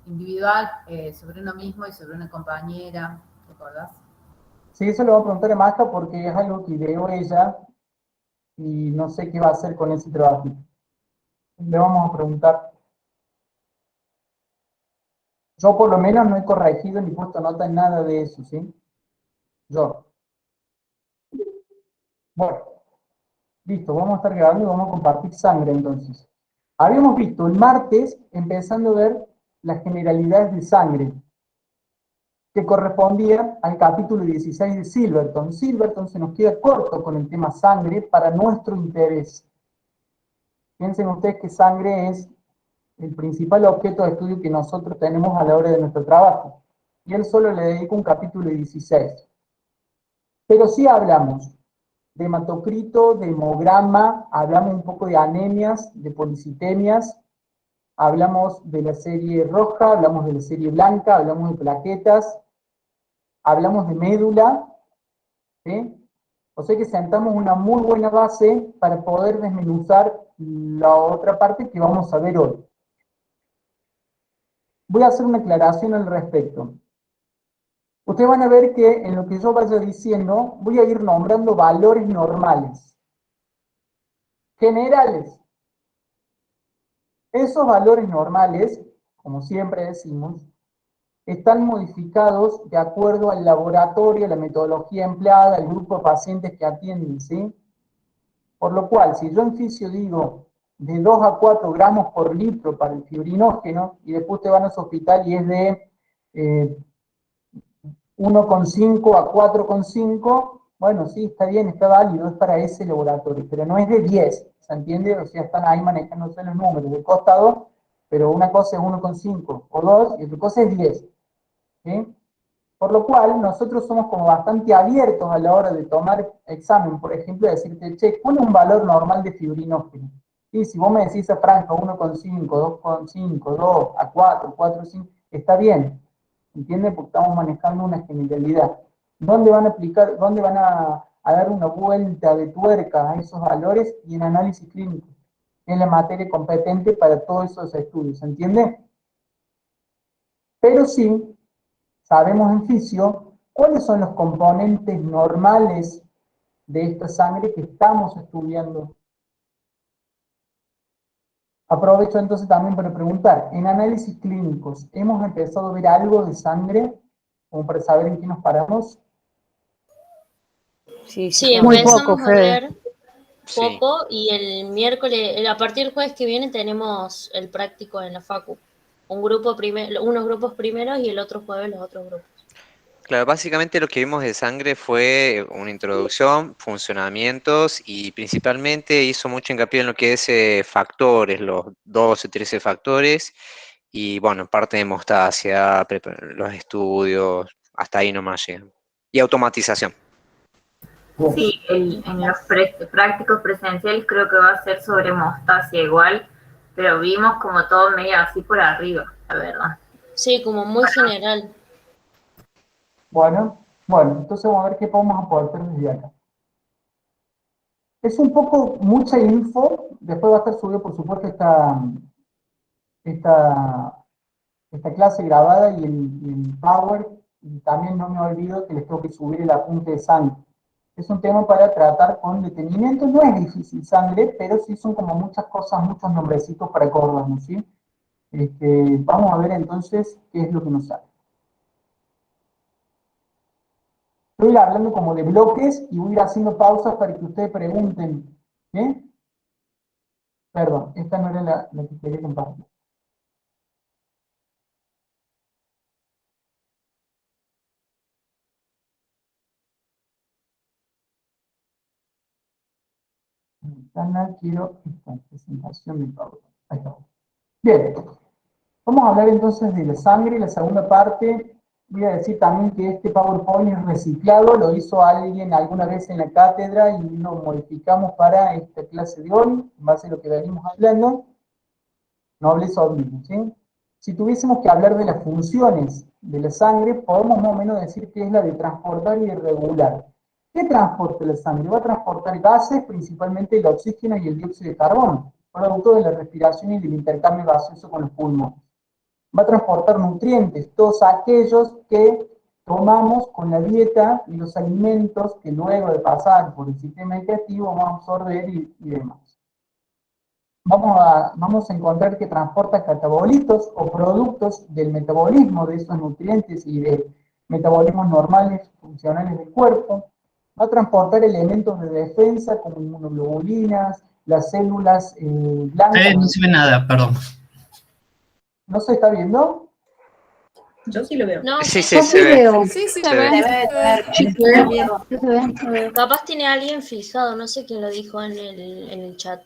individual sobre uno mismo y sobre una compañera, ¿recordás? Sí, eso le voy a preguntar a Maja porque es algo que ideó ella y no sé qué va a hacer con ese trabajo. Le vamos a preguntar. Yo por lo menos no he corregido ni puesto nota en nada de eso, ¿sí? Yo. Bueno, listo, vamos a estar grabando y vamos a compartir sangre entonces. Habíamos visto el martes, empezando a ver las generalidades de sangre, que correspondía al capítulo 16 de Silverton. Silverton se nos queda corto con el tema sangre para nuestro interés. Piensen ustedes que sangre es el principal objeto de estudio que nosotros tenemos a la hora de nuestro trabajo. Y él solo le dedica un capítulo 16. Pero sí hablamos de hematocrito, de hemograma, hablamos un poco de anemias, de policitemias, hablamos de la serie roja, hablamos de la serie blanca, hablamos de plaquetas, hablamos de médula, ¿sí? O sea que sentamos una muy buena base para poder desmenuzar la otra parte que vamos a ver hoy. Voy a hacer una aclaración al respecto. Ustedes van a ver que en lo que yo vaya diciendo, voy a ir nombrando valores normales, generales. Esos valores normales, como siempre decimos, están modificados de acuerdo al laboratorio, la metodología empleada, el grupo de pacientes que atienden, ¿sí? Por lo cual, si yo en fisio digo de 2 a 4 gramos por litro para el fibrinógeno, y después te van a su hospital y es de 1,5 a 4,5, bueno, sí, está bien, está válido, es para ese laboratorio, pero no es de 10, ¿se entiende? O sea, están ahí manejándose los números de costado, pero una cosa es 1,5 o 2 y otra cosa es 10, ¿sí? Por lo cual, nosotros somos como bastante abiertos a la hora de tomar examen, por ejemplo, decirte, che, ¿cuál es un valor normal de fibrinógeno? Y si vos me decís a franja 1,5, 2,5, 2, a 4, 4, 5, está bien, ¿entiendes? Porque estamos manejando una generalidad. ¿Dónde van a aplicar, dónde van a dar una vuelta de tuerca a esos valores? Y en análisis clínico, en la materia competente para todos esos estudios, ¿entiende? Pero sí, sabemos en fisio cuáles son los componentes normales de esta sangre que estamos estudiando. Aprovecho entonces también para preguntar, en análisis clínicos, ¿hemos empezado a ver algo de sangre como para saber en qué nos paramos? Sí, Muy poco, empezamos a Fede. ver poco y el miércoles, a partir del jueves que viene tenemos el práctico en la facu. Unos grupos primeros y el otro jueves los otros grupos. Claro, básicamente lo que vimos de sangre fue una introducción, funcionamientos y principalmente hizo mucho hincapié en lo que es factores, los 12, 13 factores y bueno, parte de hemostasia, los estudios, hasta ahí nomás llegan. Y automatización. Sí, en los prácticos presenciales creo que va a ser sobre hemostasia igual, pero vimos como todo medio así por arriba, la verdad. Sí, como muy general. Bueno, entonces vamos a ver qué podemos aportar desde acá. Es un poco mucha info, después va a estar subido por supuesto esta, esta clase grabada y el Power, y también no me olvido que les tengo que subir el apunte de sangre. Es un tema para tratar con detenimiento, no es difícil sangre, pero sí son como muchas cosas, muchos nombrecitos para acordarnos, ¿sí? Vamos a ver entonces qué es lo que nos sale. Estoy hablando como de bloques y voy a ir haciendo pausas para que ustedes pregunten, ¿sí? Perdón, esta no era la que quería compartir. Quiero esta presentación de PowerPoint. Ahí está. Bien, vamos a hablar entonces de la sangre, la segunda parte. Voy a decir también que este PowerPoint es reciclado, lo hizo alguien alguna vez en la cátedra y lo modificamos para esta clase de hoy, en base a lo que venimos hablando. No hablé sobre eso, ¿sí? Si tuviésemos que hablar de las funciones de la sangre, podemos más o menos decir que es la de transportar y de regular. ¿Qué transporta la sangre? Va a transportar gases, principalmente el oxígeno y el dióxido de carbono, producto de la respiración y del intercambio gaseoso con los pulmones. va a transportar nutrientes, todos aquellos que tomamos con la dieta y los alimentos que luego de pasar por el sistema digestivo vamos a absorber y demás. Vamos a encontrar que transporta catabolitos o productos del metabolismo de esos nutrientes y de metabolismos normales, funcionales del cuerpo. Va a transportar elementos de defensa como inmunoglobulinas, las células blancas. No se ve nada, perdón. ¿No se está viendo? Yo sí lo veo. No, Sí, sí, se ve. Sí, sí, Se se ve. ve. capaz tiene a alguien fijado, no sé quién lo dijo en el chat.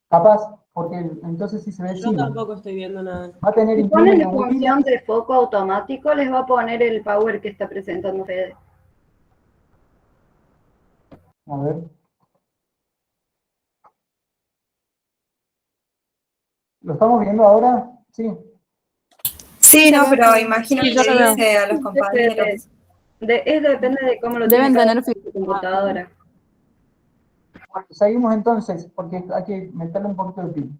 Capaz, porque entonces sí se ve Yo encima. tampoco estoy viendo nada. Va a tener Si ponen la inmunoglobulinas. función de foco automático, les va a poner el power que está presentando Fede. A ver. ¿Lo estamos viendo ahora? Sí. Sí, no, pero imagino que le dice a los compañeros. Depende de cómo lo Deben tiene tener en su computadora. Bueno, seguimos entonces, porque hay que meterle un poquito de pila.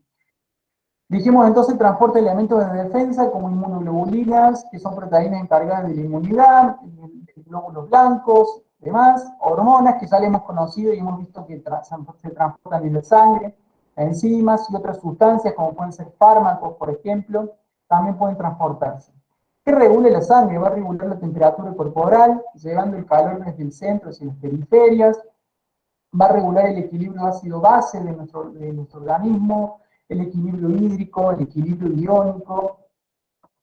Dijimos entonces transporte de elementos de defensa como inmunoglobulinas, que son proteínas encargadas de la inmunidad, glóbulos blancos, demás, hormonas que ya le hemos conocido y hemos visto que se transportan en la sangre, enzimas y otras sustancias como pueden ser fármacos, por ejemplo, también pueden transportarse. ¿Qué regula la sangre? Va a regular la temperatura corporal, llevando el calor desde el centro hacia las periferias, va a regular el equilibrio ácido-base de nuestro organismo, el equilibrio hídrico, el equilibrio iónico,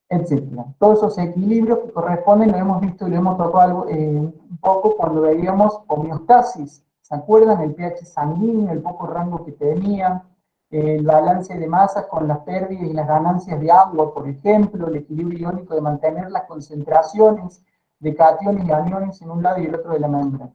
etc. Todos esos equilibrios que corresponden, lo hemos visto y lo hemos tocado un poco cuando veíamos homeostasis. ¿Se acuerdan? El pH sanguíneo, el poco rango que tenía, el balance de masas con las pérdidas y las ganancias de agua, por ejemplo, el equilibrio iónico de mantener las concentraciones de cationes y aniones en un lado y el otro de la membrana.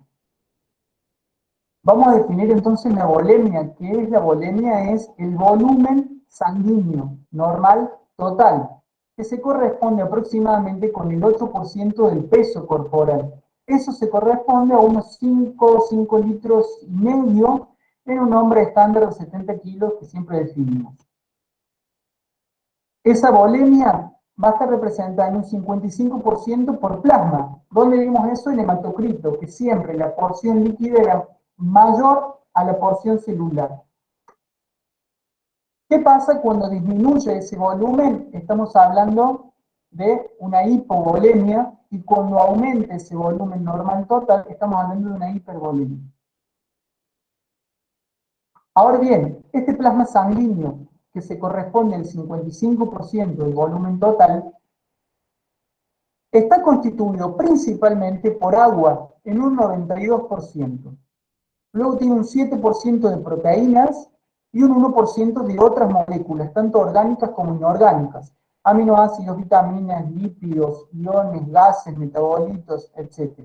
Vamos a definir entonces la volemia. ¿Qué es la volemia? Es el volumen sanguíneo normal total, que se corresponde aproximadamente con el 8% del peso corporal. Eso se corresponde a unos 5 litros y medio en un hombre estándar de 70 kilos que siempre definimos. Esa volemia va a estar representada en un 55% por plasma. ¿Dónde vimos eso? En hematocrito, que siempre la porción líquida era mayor a la porción celular. ¿Qué pasa cuando disminuye ese volumen? Estamos hablando de una hipovolemia, y cuando aumenta ese volumen normal total, estamos hablando de una hipervolemia. Ahora bien, este plasma sanguíneo, que se corresponde al 55% del volumen total, está constituido principalmente por agua, en un 92%. Luego tiene un 7% de proteínas y un 1% de otras moléculas, tanto orgánicas como inorgánicas, aminoácidos, vitaminas, lípidos, iones, gases, metabolitos, etc.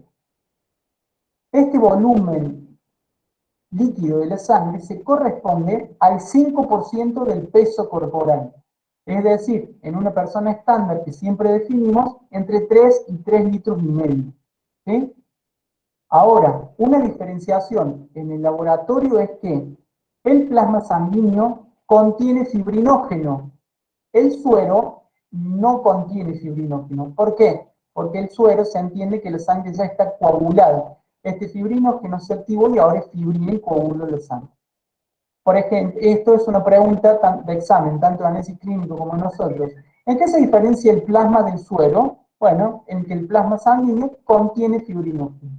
Este volumen líquido de la sangre se corresponde al 5% del peso corporal. Es decir, en una persona estándar que siempre definimos, entre 3 y 3 litros y medio. ¿Sí? Ahora, una diferenciación en el laboratorio es que el plasma sanguíneo contiene fibrinógeno. El suero no contiene fibrinógeno. ¿Por qué? Porque el suero se entiende que la sangre ya está coagulada. Este fibrinógeno se activó y ahora es fibrina y coagula la sangre. Por ejemplo, esto es una pregunta de examen, tanto de análisis clínico como nosotros. ¿En qué se diferencia el plasma del suero? Bueno, en que el plasma sanguíneo contiene fibrinógeno.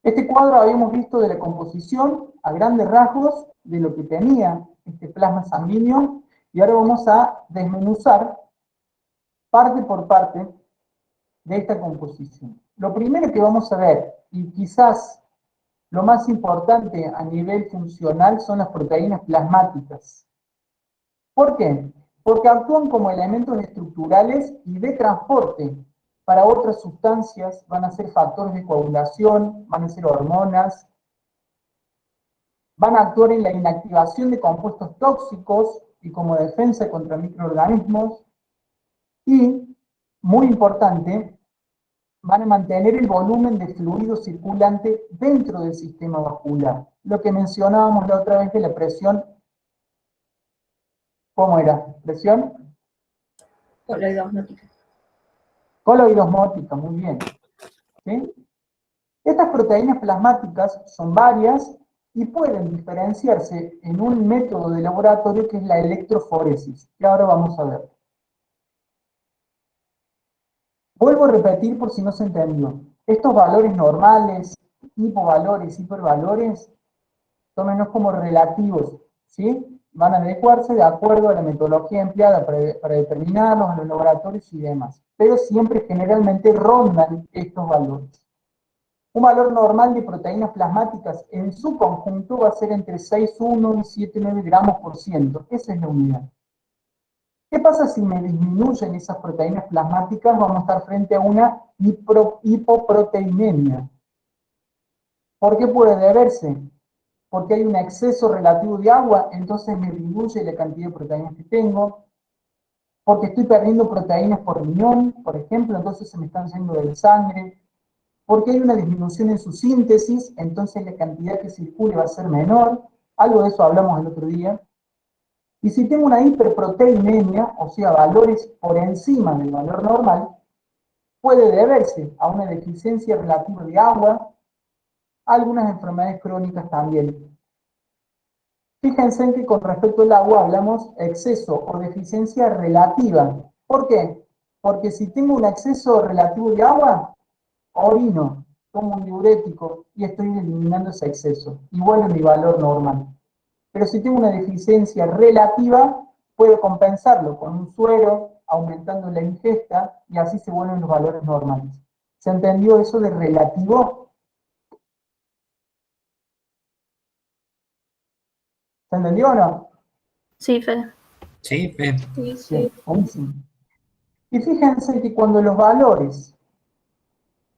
Este cuadro habíamos visto de la composición a grandes rasgos de lo que tenía este plasma sanguíneo, y ahora vamos a desmenuzar parte por parte de esta composición. Lo primero que vamos a ver, y quizás lo más importante a nivel funcional, son las proteínas plasmáticas. ¿Por qué? Porque actúan como elementos estructurales y de transporte. Para otras sustancias van a ser factores de coagulación, van a ser hormonas, van a actuar en la inactivación de compuestos tóxicos y como defensa contra microorganismos, y, muy importante, van a mantener el volumen de fluido circulante dentro del sistema vascular. Lo que mencionábamos la otra vez de la presión, ¿cómo era? ¿Presión? Coloidosmótica. Coloidosmótica, muy bien. ¿Sí? Estas proteínas plasmáticas son varias y pueden diferenciarse en un método de laboratorio que es la electroforesis, que ahora vamos a ver. Vuelvo a repetir por si no se entendió. Estos valores normales, hipovalores, hipervalores, tómenlos como relativos, ¿sí? Van a adecuarse de acuerdo a la metodología empleada para determinarlos en los laboratorios y demás. Pero siempre generalmente rondan estos valores. Un valor normal de proteínas plasmáticas en su conjunto va a ser entre 6,1 y 7,9 gramos por ciento. Esa es la unidad. ¿Qué pasa si me disminuyen esas proteínas plasmáticas? Vamos a estar frente a una hipoproteinemia. ¿Por qué puede deberse? Porque hay un exceso relativo de agua, entonces me disminuye la cantidad de proteínas que tengo. Porque estoy perdiendo proteínas por riñón, por ejemplo, entonces se me están yendo de la sangre. Porque hay una disminución en su síntesis, entonces la cantidad que circule va a ser menor. Algo de eso hablamos el otro día. Y si tengo una hiperproteinemia, o sea, valores por encima del valor normal, puede deberse a una deficiencia relativa de agua, a algunas enfermedades crónicas también. Fíjense en que con respecto al agua hablamos exceso o deficiencia relativa. ¿Por qué? Porque si tengo un exceso relativo de agua, orino, tomo un diurético y estoy eliminando ese exceso, igual a mi valor normal. Pero si tengo una deficiencia relativa, puedo compensarlo con un suero, aumentando la ingesta, y así se vuelven los valores normales. ¿Se entendió eso de relativo? ¿Se entendió o no? Sí, Fede. Sí, Fe. Sí, sí. Bien, buenísimo. Y fíjense que cuando los valores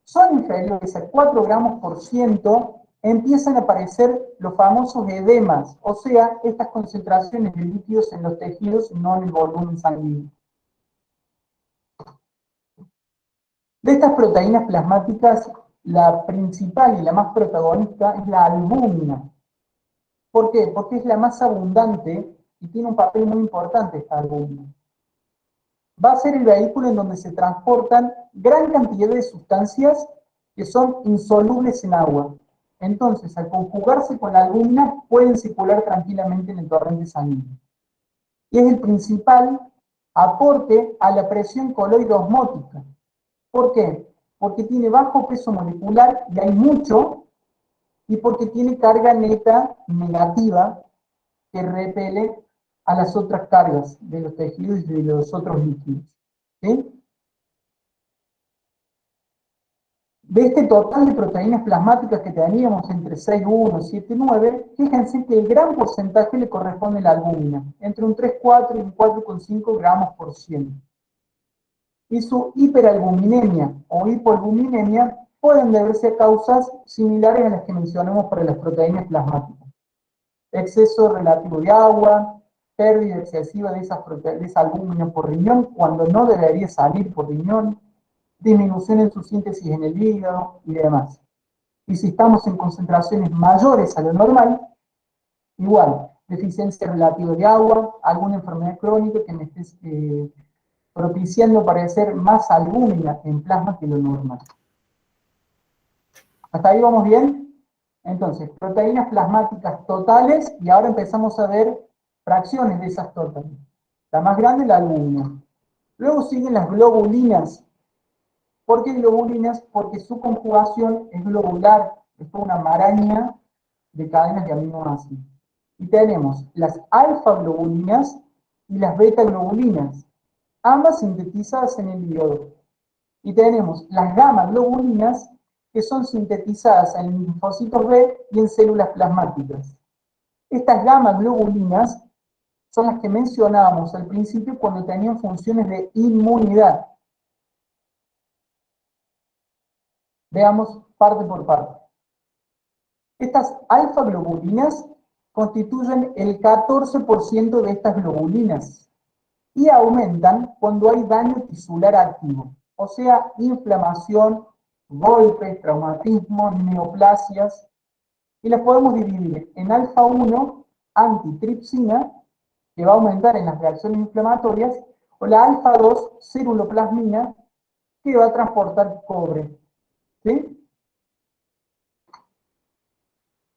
son inferiores a 4 gramos por ciento, empiezan a aparecer los famosos edemas, o sea, estas concentraciones de líquidos en los tejidos, no en el volumen sanguíneo. De estas proteínas plasmáticas, la principal y la más protagonista es la albúmina. ¿Por qué? Porque es la más abundante y tiene un papel muy importante esta albúmina. Va a ser el vehículo en donde se transportan gran cantidad de sustancias que son insolubles en agua. Entonces, al conjugarse con la albúmina, pueden circular tranquilamente en el torrente sanguíneo. Y es el principal aporte a la presión coloidosmótica. ¿Por qué? Porque tiene bajo peso molecular y hay mucho, y porque tiene carga neta negativa que repele a las otras cargas de los tejidos y de los otros líquidos. ¿Sí? De este total de proteínas plasmáticas que teníamos entre 6,1 y 7,9, fíjense que el gran porcentaje le corresponde a la albúmina, entre un 3,4 y un 4,5 gramos por ciento. Y su hiperalbuminemia o hipoalbuminemia pueden deberse a causas similares a las que mencionamos para las proteínas plasmáticas. Exceso relativo de agua, pérdida excesiva de esa albúmina por riñón cuando no debería salir por riñón, disminución en su síntesis en el hígado y demás. Y si estamos en concentraciones mayores a lo normal, igual, deficiencia relativa de agua, alguna enfermedad crónica que me esté propiciando parecer más albúmina en plasma que lo normal. ¿Hasta ahí vamos bien? Entonces, proteínas plasmáticas totales, y ahora empezamos a ver fracciones de esas totales. La más grande es la albúmina. Luego siguen las globulinas. ¿Por qué globulinas? Porque su conjugación es globular, es una maraña de cadenas de aminoácidos. Y tenemos las alfa-globulinas y las beta-globulinas, ambas sintetizadas en el hígado. Y tenemos las gamma-globulinas, que son sintetizadas en linfocitos B y en células plasmáticas. Estas gamma-globulinas son las que mencionábamos al principio cuando tenían funciones de inmunidad. Veamos parte por parte. Estas alfa-globulinas constituyen el 14% de estas globulinas y aumentan cuando hay daño tisular activo, o sea, inflamación, golpes, traumatismos, neoplasias, y las podemos dividir en alfa-1, antitripsina, que va a aumentar en las reacciones inflamatorias, o la alfa 2, ceruloplasmina, que va a transportar cobre. ¿Sí?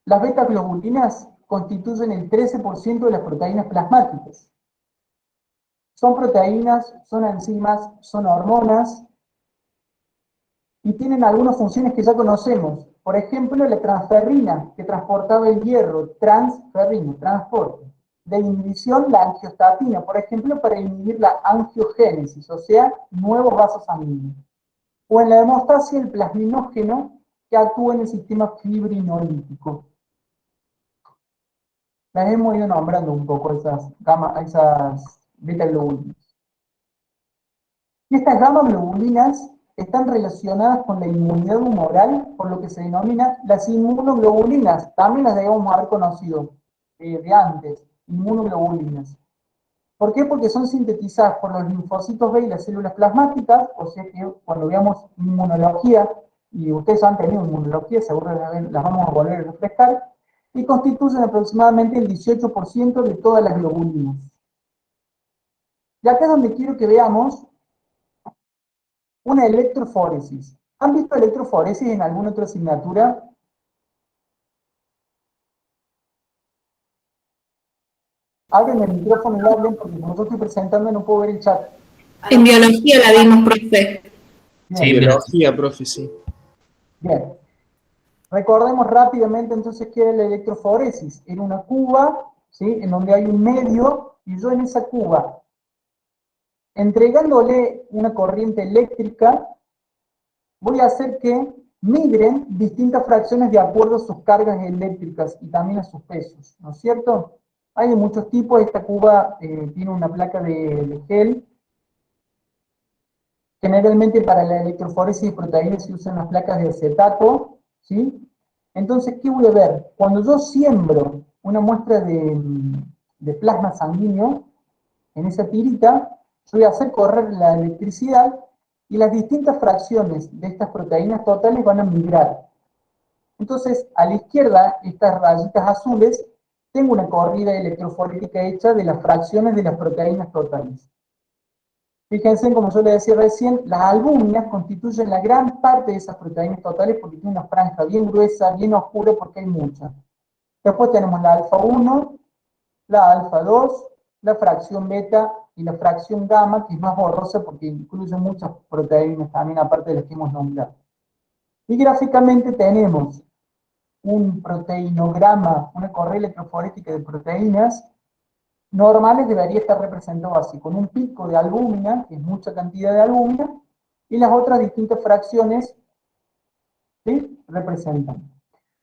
Las beta-globulinas constituyen el 13% de las proteínas plasmáticas. Son proteínas, son enzimas, son hormonas, y tienen algunas funciones que ya conocemos. Por ejemplo, la transferrina, que transportaba el hierro, transferrina, transporte. De inhibición, la angiostatina, por ejemplo, para inhibir la angiogénesis, o sea, nuevos vasos sanguíneos. O en la hemostasia, el plasminógeno, que actúa en el sistema fibrinolítico. Las hemos ido nombrando un poco, esas beta-globulinas. Y estas gamma-globulinas están relacionadas con la inmunidad humoral, por lo que se denomina las inmunoglobulinas. También las debemos haber conocido de antes, inmunoglobulinas. ¿Por qué? Porque son sintetizadas por los linfocitos B y las células plasmáticas, o sea que cuando veamos inmunología, y ustedes han tenido inmunología, seguro las vamos a volver a refrescar, y constituyen aproximadamente el 18% de todas las globulinas. Y acá es donde quiero que veamos una electroforesis. ¿Han visto electroforesis en alguna otra asignatura? Abren el micrófono y hablen, porque como yo estoy presentando no puedo ver el chat. En biología la vimos, profe. Bien. Sí, biología, profe, sí. Bien. Recordemos rápidamente entonces qué era la electroforesis. Era una cuba, ¿sí?, en donde hay un medio, y yo en esa cuba, entregándole una corriente eléctrica, voy a hacer que migren distintas fracciones de acuerdo a sus cargas eléctricas y también a sus pesos, ¿no es cierto? Hay de muchos tipos. Esta cuba tiene una placa de gel. Generalmente para la electroforesis de proteínas se usan las placas de acetato, ¿sí? Entonces, ¿qué voy a ver? Cuando yo siembro una muestra de plasma sanguíneo en esa tirita, yo voy a hacer correr la electricidad y las distintas fracciones de estas proteínas totales van a migrar. Entonces, a la izquierda, estas rayitas azules, tengo una corrida electroforética hecha de las fracciones de las proteínas totales. Fíjense, como yo les decía recién, las albúminas constituyen la gran parte de esas proteínas totales porque tienen una franja bien gruesa, bien oscura, porque hay muchas. Después tenemos la alfa 1, la alfa 2, la fracción beta y la fracción gamma, que es más borrosa porque incluye muchas proteínas también, aparte de las que hemos nombrado. Y gráficamente tenemos un proteinograma, una correa electroforética de proteínas normales, debería estar representado así, con un pico de albúmina, que es mucha cantidad de albúmina, y las otras distintas fracciones, ¿sí?, representan.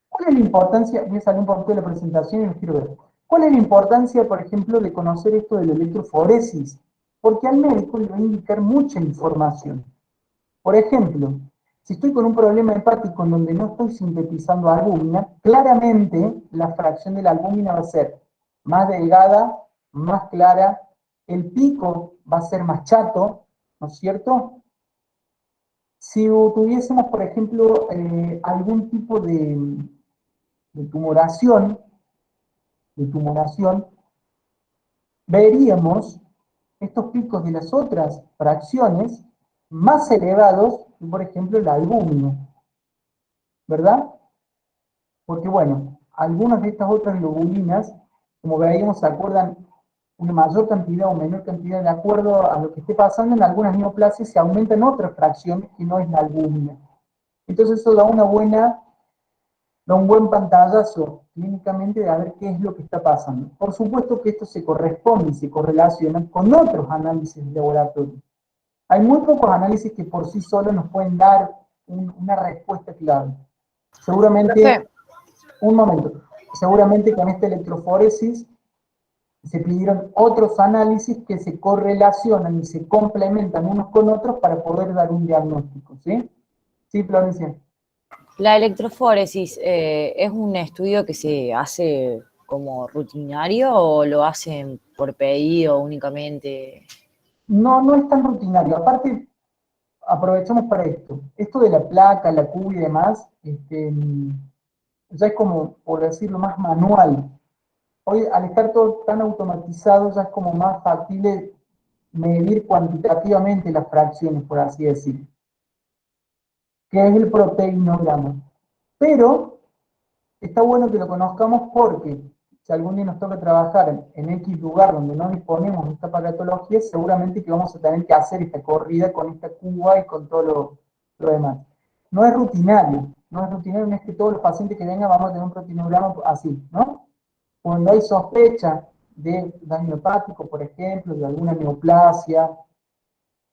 ¿Cuál es la importancia? Voy a salir un poquito de la presentación y los quiero ver. ¿Cuál es la importancia, por ejemplo, de conocer esto de la electroforesis? Porque al médico le va a indicar mucha información. Por ejemplo, si estoy con un problema hepático en donde no estoy sintetizando albúmina, claramente la fracción de la albúmina va a ser más delgada, más clara, el pico va a ser más chato, ¿no es cierto? Si tuviésemos, por ejemplo, algún tipo de tumoración, veríamos estos picos de las otras fracciones más elevados que, por ejemplo, la albúmina, ¿verdad? Porque, bueno, algunas de estas otras globulinas, como veíamos, se acuerdan una mayor cantidad o menor cantidad de acuerdo a lo que esté pasando. En algunas neoplasias se aumentan otras fracciones que no es la albúmina. Entonces eso da un buen pantallazo clínicamente de a ver qué es lo que está pasando. Por supuesto que esto se corresponde y se correlaciona con otros análisis de laboratorio. Hay muy pocos análisis que por sí solos nos pueden dar una respuesta clara. Seguramente, un momento, seguramente con esta electroforesis se pidieron otros análisis que se correlacionan y se complementan unos con otros para poder dar un diagnóstico, ¿sí? Sí, Florencia. La electroforesis, ¿es un estudio que se hace como rutinario o lo hacen por pedido únicamente? No, no es tan rutinario. Aparte, aprovechamos para esto. Esto de la placa, la cuba y demás, ya es como, por decirlo, más manual. Hoy, al estar todo tan automatizado, ya es como más factible medir cuantitativamente las fracciones, por así decirlo, que es el proteinograma. Pero está bueno que lo conozcamos porque si algún día nos toca trabajar en X lugar donde no disponemos de esta aparatología, seguramente que vamos a tener que hacer esta corrida con esta cuba y con todo lo demás. No es rutinario, no es que todos los pacientes que vengan vamos a tener un proteinograma así, ¿no? Cuando hay sospecha de daño hepático, por ejemplo, de alguna neoplasia,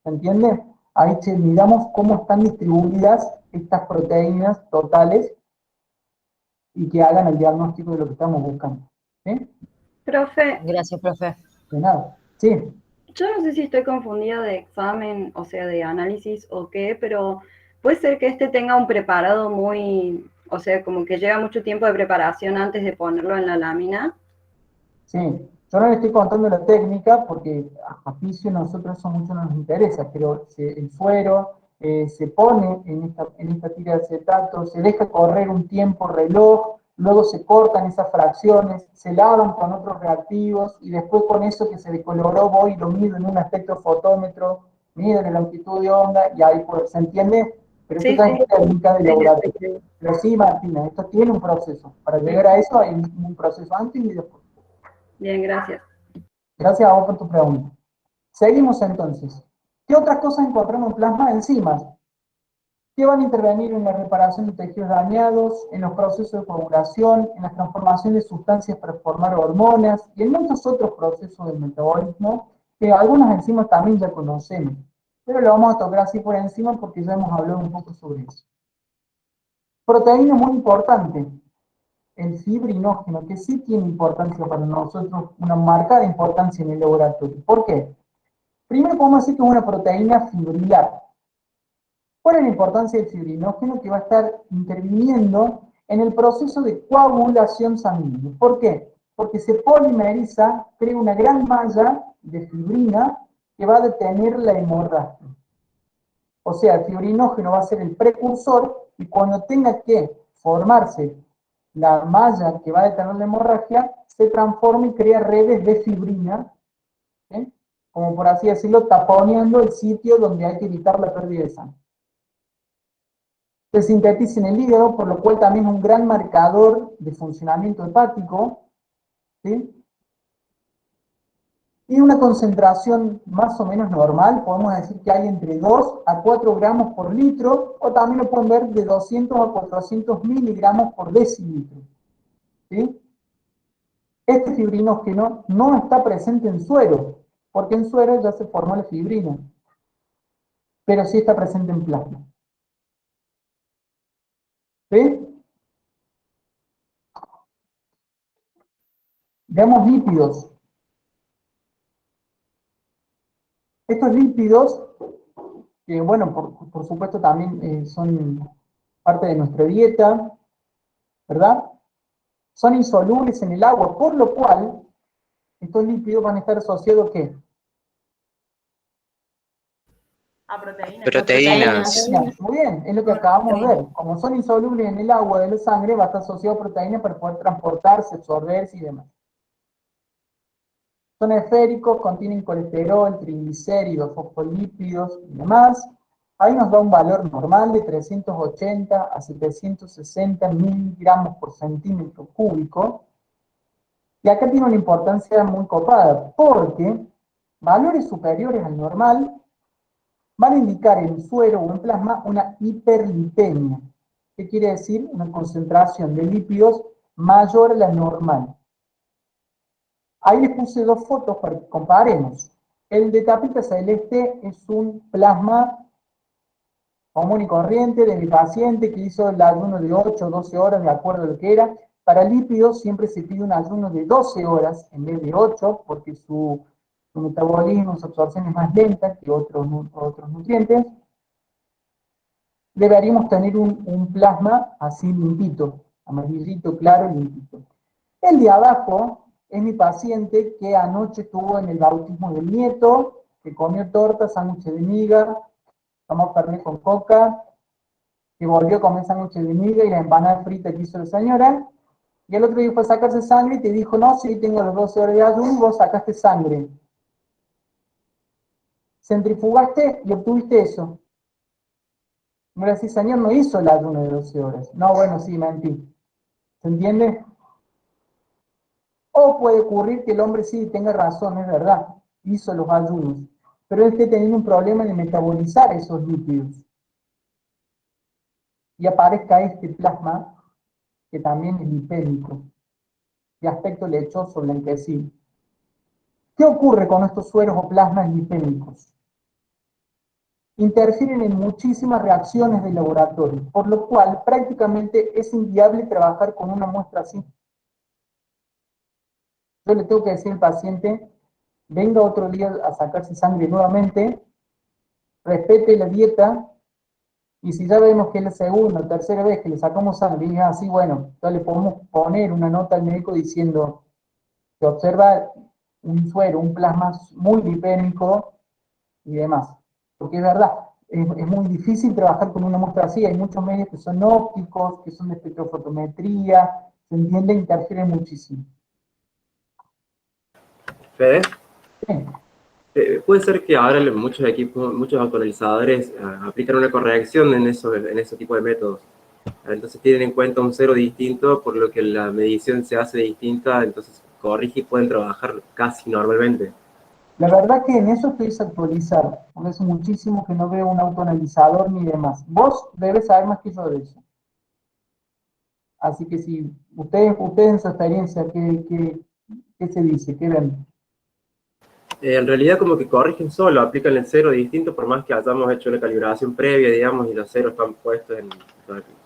¿se entiende? Ahí miramos cómo están distribuidas estas proteínas totales y que hagan el diagnóstico de lo que estamos buscando. ¿Sí? Profe, Gracias, profe. De nada. Sí. yo no sé si estoy confundida de examen, o sea, de análisis o qué, pero puede ser que este tenga un preparado muy, o sea, como que lleva mucho tiempo de preparación antes de ponerlo en la lámina. Sí, yo no le estoy contando la técnica porque a juicio nosotros eso mucho no nos interesa, pero el suero se pone en esta tira de acetato, se deja correr un tiempo reloj, luego se cortan esas fracciones, se lavan con otros reactivos y después con eso que se decoloró voy y lo mido en un espectrofotómetro, mido la longitud de onda y ahí pues, ¿se entiende? Pero Sí, esto también sí. es técnica de laboratorio. Pero sí, Martina, esto tiene un proceso. Para llegar a eso hay un proceso antes y después. Bien, gracias. Gracias a vos por tu pregunta. Seguimos entonces. ¿Qué otras cosas encontramos en plasma? Enzimas, que van a intervenir en la reparación de tejidos dañados, en los procesos de coagulación, en la transformación de sustancias para formar hormonas y en muchos otros procesos del metabolismo que algunas enzimas también ya conocemos. Pero lo vamos a tocar así por encima porque ya hemos hablado un poco sobre eso. Proteína muy importante, el fibrinógeno, que sí tiene importancia para nosotros, una marcada importancia en el laboratorio. ¿Por qué? Primero podemos decir que es una proteína fibrilar. ¿Cuál es la importancia del fibrinógeno? Que va a estar interviniendo en el proceso de coagulación sanguínea. ¿Por qué? Porque se polimeriza, crea una gran malla de fibrina que va a detener la hemorragia. O sea, el fibrinógeno va a ser el precursor y cuando tenga que formarse la malla que va a detener la hemorragia, se transforma y crea redes de fibrina, ¿sí? Como por así decirlo, taponeando el sitio donde hay que evitar la pérdida de sangre. Se sintetiza en el hígado, por lo cual también es un gran marcador de funcionamiento hepático, ¿sí? Y una concentración más o menos normal, podemos decir que hay entre 2 a 4 gramos por litro, o también lo pueden ver de 200 a 400 miligramos por decilitro, ¿sí? Este fibrinógeno no está presente en suero, porque en suero ya se formó la fibrina, pero sí está presente en plasma. ¿Sí? Veamos lípidos. Estos lípidos, que bueno, por supuesto también son parte de nuestra dieta, ¿verdad? Son insolubles en el agua, por lo cual estos lípidos van a estar asociados ¿a qué? A proteínas. Proteínas. Muy bien, es lo que acabamos de ver. Como son insolubles en el agua de la sangre, va a estar asociado a proteínas para poder transportarse, absorberse y demás. Son esféricos, contienen colesterol, triglicéridos, fosfolípidos y demás. Ahí nos da un valor normal de 380 a 760 miligramos por centímetro cúbico. Y acá tiene una importancia muy copada, porque valores superiores al normal van a indicar en suero o en plasma una hiperlipemia. ¿Qué quiere decir? Una concentración de lípidos mayor a la normal. Ahí les puse dos fotos para que comparemos. El de tapita celeste es un plasma común y corriente de mi paciente que hizo el ayuno de 8 o 12 horas, de acuerdo a lo que era. Para lípidos siempre se pide un ayuno de 12 horas en vez de 8, porque su metabolismo, su absorción es más lenta que otros nutrientes. Deberíamos tener un plasma así limpito, amarillito, claro, limpito. El de abajo es mi paciente que anoche estuvo en el bautismo del nieto, que comió torta, sándwiches de miga, tomó fernet con coca, que volvió a comer sándwiches de miga y la empanada frita que hizo la señora, y el otro día fue a sacarse sangre y te dijo, no, sí, tengo las 12 horas de ayuno y vos sacaste sangre. Centrifugaste y obtuviste eso. Me decís, señor, no hizo el ayuno de 12 horas. No, bueno, sí, mentí. ¿Se entiende? O puede ocurrir que el hombre sí tenga razón, es verdad, hizo los ayunos, pero esté teniendo un problema de metabolizar esos lípidos. Y aparezca este plasma, que también es lipémico, de aspecto lechoso, blanquecino. ¿Qué ocurre con estos sueros o plasmas lipémicos? Interfieren en muchísimas reacciones de laboratorio, por lo cual prácticamente es inviable trabajar con una muestra así. Yo le tengo que decir al paciente, venga otro día a sacarse sangre nuevamente, respete la dieta, y si ya vemos que es la segunda o tercera vez que le sacamos sangre, y es así, bueno, ya le podemos poner una nota al médico diciendo que observa un suero, un plasma muy lipémico y demás. Porque es verdad, es muy difícil trabajar con una muestra así, hay muchos medios que son ópticos, que son de espectrofotometría, se entiende, interfieren muchísimo. Fede, Sí. puede ser que ahora muchos equipos, muchos autoanalizadores aplican una corrección en ese tipo de métodos. Entonces tienen en cuenta un cero distinto, por lo que la medición se hace distinta, entonces corrige y pueden trabajar casi normalmente. La verdad que en eso estoy desactualizado, porque hace muchísimo que no veo un autoanalizador ni demás. Vos debes saber más que yo de eso. Así que si ustedes en su experiencia, ¿qué se dice? ¿Qué ven? En realidad como que corrigen solo, aplican el cero distinto, por más que hayamos hecho una calibración previa, digamos, y los ceros están puestos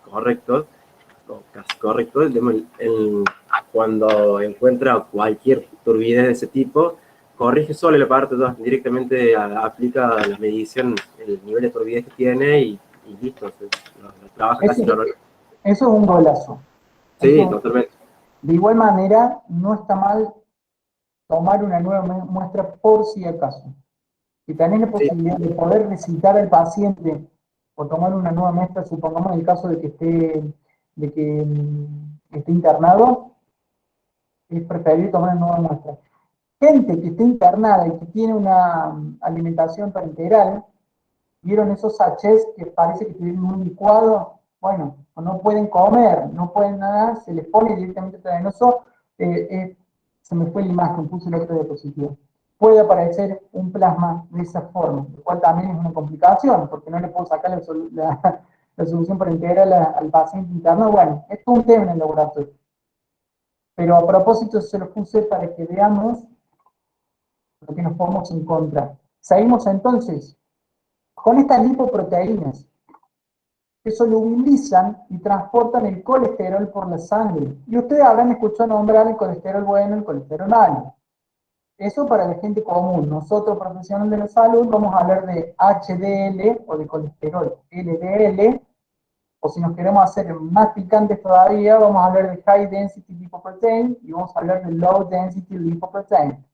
correctos, o casi correctos, cuando encuentra cualquier turbidez de ese tipo, corrige solo el aparato, directamente aplica la medición, el nivel de turbidez que tiene y listo, lo trabaja casi normal. Eso es un golazo. Sí, Eso, totalmente. de igual manera, no está mal tomar una nueva muestra por si acaso. Si tenés la posibilidad de poder recitar al paciente o tomar una nueva muestra, supongamos en el caso de que esté internado, es preferible tomar una nueva muestra. Gente que esté internada y que tiene una alimentación parenteral, ¿vieron esos sachets que parece que tienen un licuado? Bueno, o no pueden comer, no pueden nada, se les pone directamente intravenoso, se me fue la imagen, puse la otra diapositiva. Puede aparecer un plasma de esa forma, lo cual también es una complicación, porque no le puedo sacar la solución parenteral al paciente interno. Bueno, esto es un tema en el laboratorio. Pero a propósito se lo puse para que veamos lo que nos podemos encontrar. Seguimos entonces con estas lipoproteínas que solubilizan y transportan el colesterol por la sangre. Y ustedes habrán escuchado nombrar el colesterol bueno y el colesterol malo. Eso para la gente común. Nosotros, profesionales de la salud, vamos a hablar de HDL o de colesterol LDL, o si nos queremos hacer más picantes todavía, vamos a hablar de High Density Lipoprotein y vamos a hablar de Low Density Lipoprotein,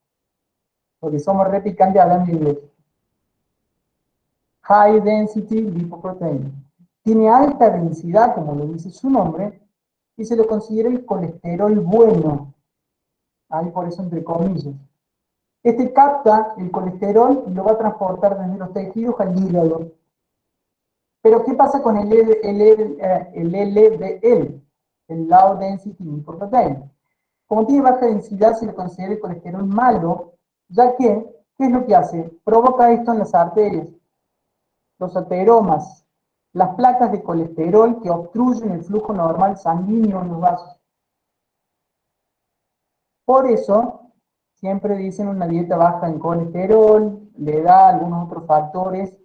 porque somos re picantes hablando inglés. High Density Lipoprotein. Tiene alta densidad, como lo dice su nombre, y se lo considera el colesterol bueno. Ahí por eso entre comillas. Este capta el colesterol y lo va a transportar desde los tejidos al hígado. Pero ¿qué pasa con el LDL, el Low Density Lipoprotein? Como tiene baja densidad, se le considera el colesterol malo, ya que, ¿qué es lo que hace? Provoca esto en las arterias, los ateromas, las placas de colesterol que obstruyen el flujo normal sanguíneo en los vasos. Por eso, siempre dicen una dieta baja en colesterol, le da algunos otros factores,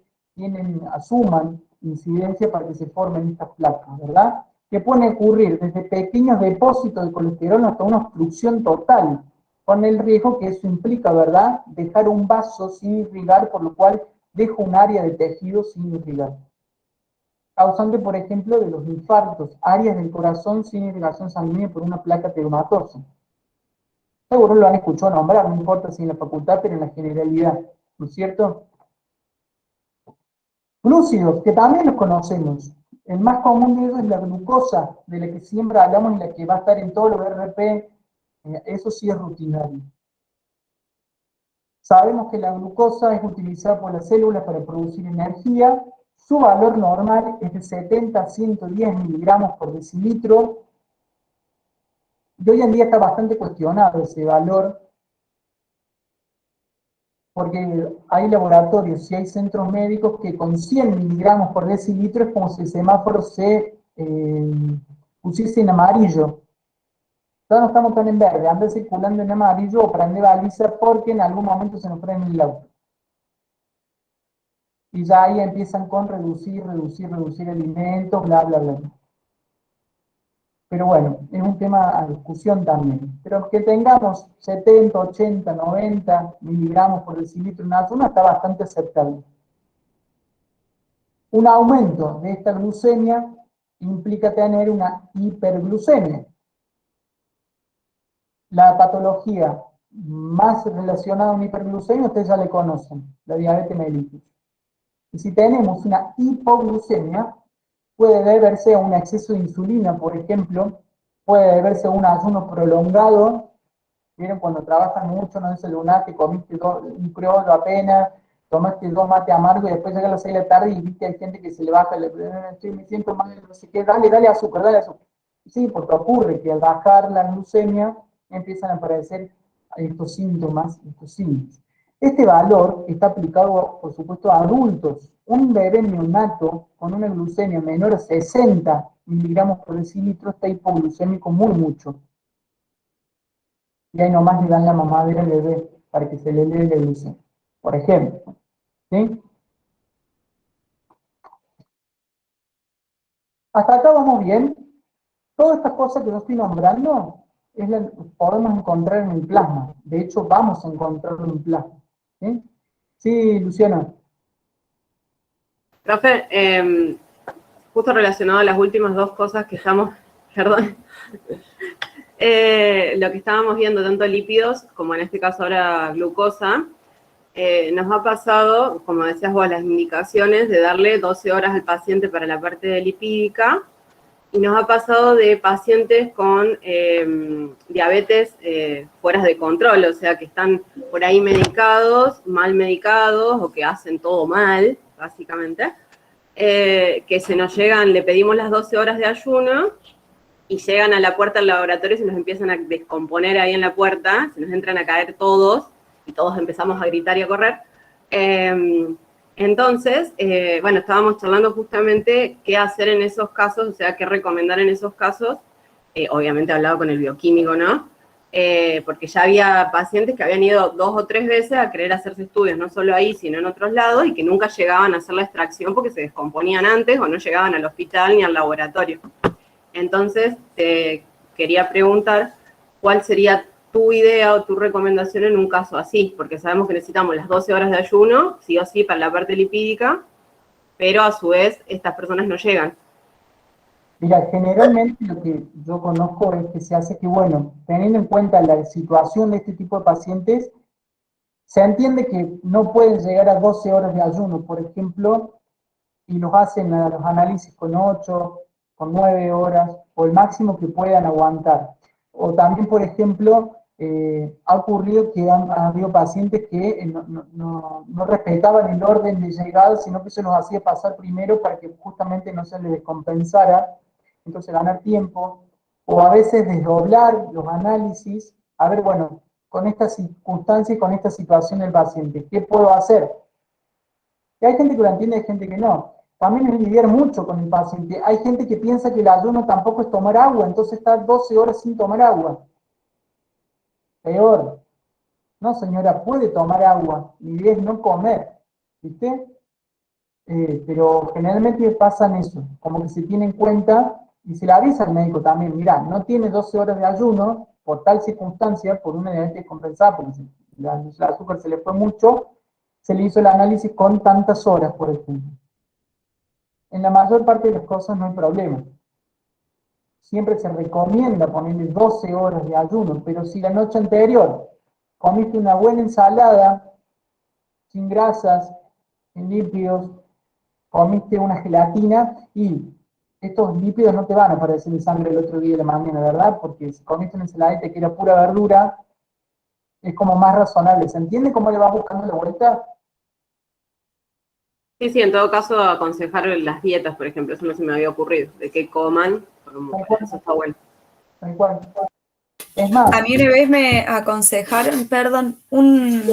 asuman incidencia para que se formen estas placas, ¿verdad? Que pueden ocurrir desde pequeños depósitos de colesterol hasta una obstrucción total, con el riesgo que eso implica, ¿verdad? Dejar un vaso sin irrigar, por lo cual dejo un área de tejido sin irrigar. Causante, por ejemplo, de los infartos, áreas del corazón sin irrigación sanguínea por una placa ateromatosa. Seguro lo han escuchado nombrar, no importa si en la facultad, pero en la generalidad, ¿no es cierto? Glúcidos, que también los conocemos. El más común de ellos es la glucosa, de la que siempre hablamos y la que va a estar en todos los RP, eso sí es rutinario. Sabemos que la glucosa es utilizada por las células para producir energía. Su valor normal es de 70 a 110 miligramos por decilitro. Y hoy en día está bastante cuestionado ese valor, porque hay laboratorios y hay centros médicos que con 100 miligramos por decilitro es como si el semáforo se pusiese en amarillo. Ya no estamos tan en verde, anda circulando en amarillo o prende baliza porque en algún momento se nos prende el auto. Y ya ahí empiezan con reducir alimentos, bla, bla, bla. Pero bueno, es un tema a discusión también. Pero que tengamos 70, 80, 90 miligramos por decilitro en ayuno está bastante aceptable. Un aumento de esta glucemia implica tener una hiperglucemia. La patología más relacionada a una hiperglucemia, ustedes ya le conocen, la diabetes mellitus. Y si tenemos una hipoglucemia, puede deberse a un exceso de insulina, por ejemplo, puede deberse a un ayuno prolongado. ¿Vieron? Cuando trabajan mucho, no desayunaste, comiste un criollo apenas, tomaste 2 mates amargos y después llega a las 6 de la tarde y viste, hay gente que se le baja, me siento mal, no sé qué, dale azúcar, dale azúcar. Sí, porque ocurre que al bajar la glucemia empiezan a aparecer estos síntomas, estos signos. Este valor está aplicado, por supuesto, a adultos. Un bebé neonato con una glucemia menor a 60 miligramos por decilitro está hipoglucémico muy mucho. Y ahí nomás le dan la mamadera al bebé para que se le eleve la glucemia, por ejemplo. ¿Sí? Hasta acá vamos bien. Todas estas cosas que yo estoy nombrando podemos encontrar en el plasma. De hecho, vamos a encontrarlo en el plasma. ¿Sí? Sí, Luciana. Profe, justo relacionado a las últimas dos cosas que estamos, perdón, lo que estábamos viendo, tanto lípidos como en este caso ahora glucosa, nos ha pasado, como decías vos, las indicaciones de darle 12 horas al paciente para la parte lipídica, y nos ha pasado de pacientes con diabetes fuera de control, o sea, que están por ahí medicados, mal medicados, o que hacen todo mal, básicamente, que se nos llegan, le pedimos las 12 horas de ayuno, y llegan a la puerta del laboratorio y se nos empiezan a descomponer ahí en la puerta, se nos entran a caer todos, y todos empezamos a gritar y a correr. Entonces, bueno, estábamos charlando justamente qué hacer en esos casos, o sea, qué recomendar en esos casos. Obviamente hablado con el bioquímico, ¿no? Porque ya había pacientes que habían ido 2 o 3 veces a querer hacerse estudios, no solo ahí, sino en otros lados, y que nunca llegaban a hacer la extracción porque se descomponían antes o no llegaban al hospital ni al laboratorio. Entonces, te quería preguntar cuál sería tu idea o tu recomendación en un caso así, porque sabemos que necesitamos las 12 horas de ayuno, sí o sí, para la parte lipídica, pero a su vez estas personas no llegan. Mira, generalmente lo que yo conozco es que se hace que, bueno, teniendo en cuenta la situación de este tipo de pacientes, se entiende que no pueden llegar a 12 horas de ayuno, por ejemplo, y los hacen a los análisis con 8, con 9 horas, o el máximo que puedan aguantar. O también, por ejemplo, ha ocurrido que ha habido pacientes que no respetaban el orden de llegada, sino que se los hacía pasar primero para que justamente no se les descompensara, entonces ganar tiempo, o a veces desdoblar los análisis, a ver, bueno, con esta circunstancia y con esta situación del paciente, ¿qué puedo hacer? Y hay gente que lo entiende y hay gente que no. También es lidiar mucho con el paciente. Hay gente que piensa que el ayuno tampoco es tomar agua, entonces está 12 horas sin tomar agua. Peor. No, señora, puede tomar agua. La idea es no comer. ¿Viste? Pero generalmente pasan eso. Como que se tiene en cuenta y se le avisa al médico también. Mirá, no tiene 12 horas de ayuno por tal circunstancia, por una diabetes compensada, porque el azúcar se le fue mucho, se le hizo el análisis con tantas horas, por ejemplo. En la mayor parte de las cosas no hay problema. Siempre se recomienda ponerle 12 horas de ayuno, pero si la noche anterior comiste una buena ensalada, sin grasas, sin lípidos, comiste una gelatina y estos lípidos no te van a aparecer en sangre el otro día de la mañana, ¿verdad? Porque si comiste una ensaladita que era pura verdura, es como más razonable. ¿Se entiende cómo le vas buscando la vuelta? Sí, sí, en todo caso, aconsejar las dietas, por ejemplo, eso no se me había ocurrido, de que coman, eso está bueno. Tal cual. Es más, A mí una vez me aconsejaron, perdón,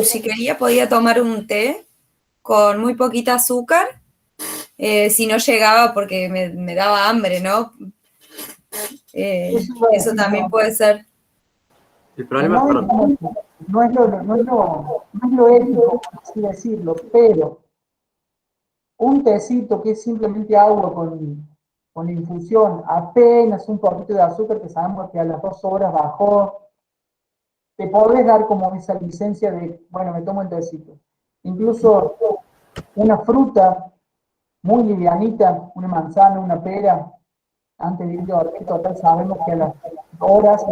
si quería podía tomar un té con muy poquita azúcar, si no llegaba porque me daba hambre, ¿no? Eso también puede ser. El problema, perdón, no es lo ético, por así decirlo, pero un tecito que es simplemente agua con infusión, apenas un poquito de azúcar, que sabemos que a las 2 horas bajó, te podés dar como esa licencia de, bueno, me tomo el tecito. Incluso una fruta muy livianita, una manzana, una pera, antes de ir a dormir, total, sabemos que a las horas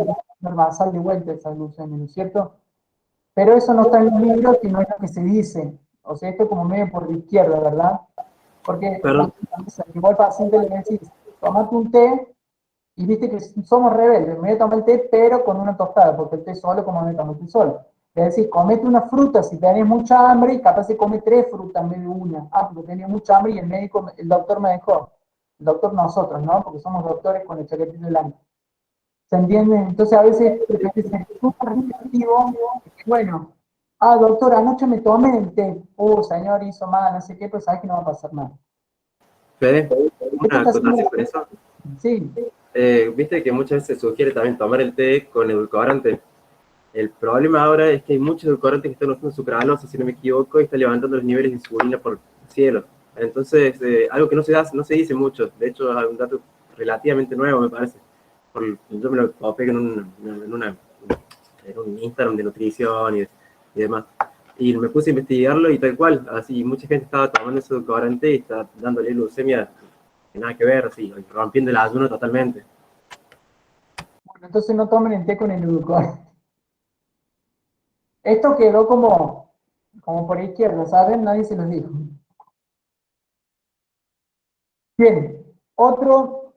va a salir de vuelta esa glucemia, ¿no es cierto? Pero eso no está en los libros y no es lo que se dice. O sea, esto como medio por la izquierda, ¿verdad? Porque perdón, igual al paciente le decís, tomate un té, y viste que somos rebeldes, me voy a tomar el té, pero con una tostada, porque el té solo como me tomo el té solo. Es decir, comete una fruta si tenés mucha hambre, y capaz se come 3 frutas en vez de una. Ah, porque tenía mucha hambre y el médico, el doctor me dejó. El doctor nosotros, ¿no? Porque somos doctores con el chaquetito blanco. ¿Se entiende? Entonces a veces es súper repetitivo. Bueno, doctor, anoche me tomé el té. Señor, hizo mal, no sé qué, pero sabes que no va a pasar nada. Fede, una acotación con eso. Sí. Viste que muchas veces se sugiere también tomar el té con edulcorante. El problema ahora es que hay muchos edulcorantes que están usando sucralosa, si no me equivoco, y está levantando los niveles de insulina por el cielo. Entonces, algo que no se dice mucho, de hecho es un dato relativamente nuevo, me parece. Yo me lo topé en un Instagram de nutrición y demás. Y me puse a investigarlo y tal cual, así mucha gente estaba tomando ese edulcorante y está dándole glucemia que nada que ver, así, rompiendo el ayuno totalmente. Bueno, entonces no tomen el té con el edulcorante. Esto quedó como por izquierda, ¿saben? Nadie se los dijo. Bien, otro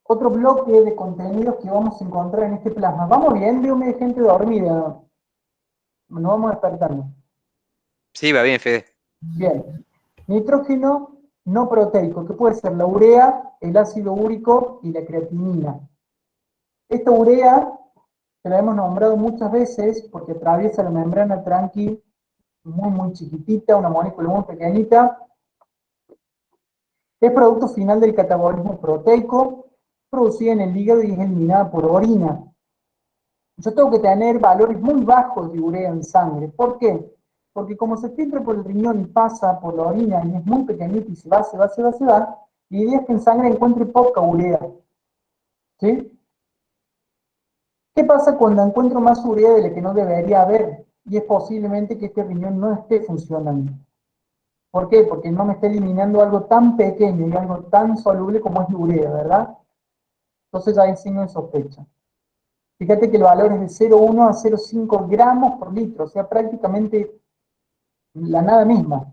bloque de contenidos que vamos a encontrar en este plasma. ¿Vamos bien? Veo medio gente dormida. No vamos despertando. Sí, va bien, Fede. Bien. Nitrógeno no proteico, que puede ser la urea, el ácido úrico y la creatinina. Esta urea, que la hemos nombrado muchas veces porque atraviesa la membrana tranqui muy, muy chiquitita, una molécula muy pequeñita. Es producto final del catabolismo proteico, producida en el hígado y es eliminada por orina. Yo tengo que tener valores muy bajos de urea en sangre. ¿Por qué? Porque como se filtra por el riñón y pasa por la orina y es muy pequeñito y se va, la idea es que en sangre encuentre poca urea. ¿Sí? ¿Qué pasa cuando encuentro más urea de la que no debería haber? Y es posiblemente que este riñón no esté funcionando. ¿Por qué? Porque no me está eliminando algo tan pequeño y algo tan soluble como es la urea, ¿verdad? Entonces ya hay signo de sospecha. Fíjate que el valor es de 0,1 a 0,5 gramos por litro, o sea, prácticamente la nada misma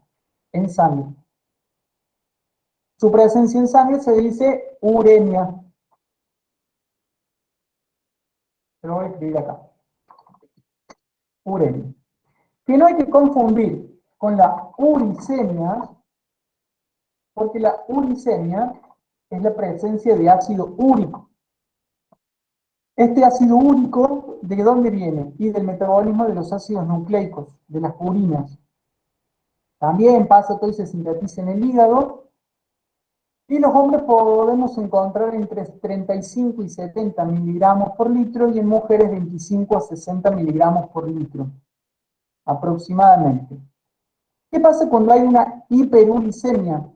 en sangre. Su presencia en sangre se dice uremia. Lo voy a escribir acá. Uremia. Que no hay que confundir con la uricemia, porque la uricemia es la presencia de ácido úrico. Este ácido úrico, ¿de dónde viene? Y del metabolismo de los ácidos nucleicos, de las purinas. También pasa todo y se sintetiza en el hígado. Y los hombres podemos encontrar entre 35 y 70 miligramos por litro y en mujeres 25 a 60 miligramos por litro, aproximadamente. ¿Qué pasa cuando hay una hiperuricemia?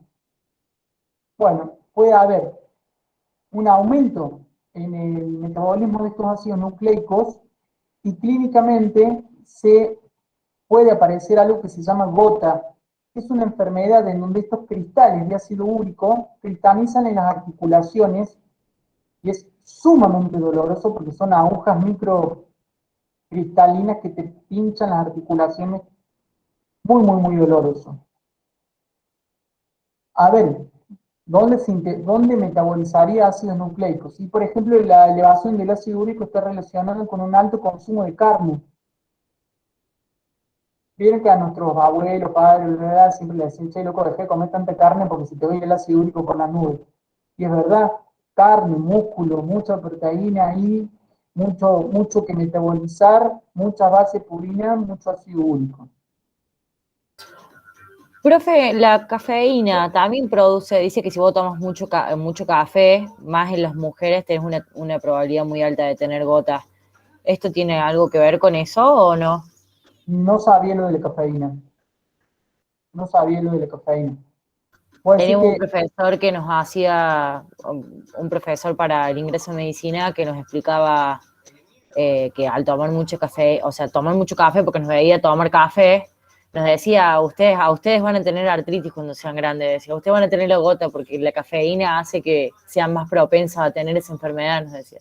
Bueno, puede haber un aumento en el metabolismo de estos ácidos nucleicos y clínicamente se puede aparecer algo que se llama gota. Es una enfermedad en donde estos cristales de ácido úrico cristalizan en las articulaciones y es sumamente doloroso porque son agujas microcristalinas que te pinchan las articulaciones. Muy, muy, muy doloroso. A ver, ¿dónde metabolizaría ácidos nucleicos? Si, por ejemplo, la elevación del ácido úrico está relacionada con un alto consumo de carne. Vieron que a nuestros abuelos, padres, ¿verdad? Siempre le decían, che, loco, dejé de comer tanta carne porque se te va a ir el ácido úrico por las nubes. Y es verdad, carne, músculo, mucha proteína ahí, mucho que metabolizar, mucha base purina, mucho ácido úrico. Profe, la cafeína también produce, dice que si vos tomas mucho café, más en las mujeres tenés una probabilidad muy alta de tener gotas. ¿Esto tiene algo que ver con eso o no? No sabía lo de la cafeína. No sabía lo de la cafeína. Teníamos un profesor que nos hacía, un profesor para el ingreso en medicina que nos explicaba que al tomar mucho café, o sea, tomar mucho café porque nos veía tomar café, nos decía, a ustedes van a tener artritis cuando sean grandes, decía, ustedes van a tener la gota porque la cafeína hace que sean más propensas a tener esa enfermedad, nos decía,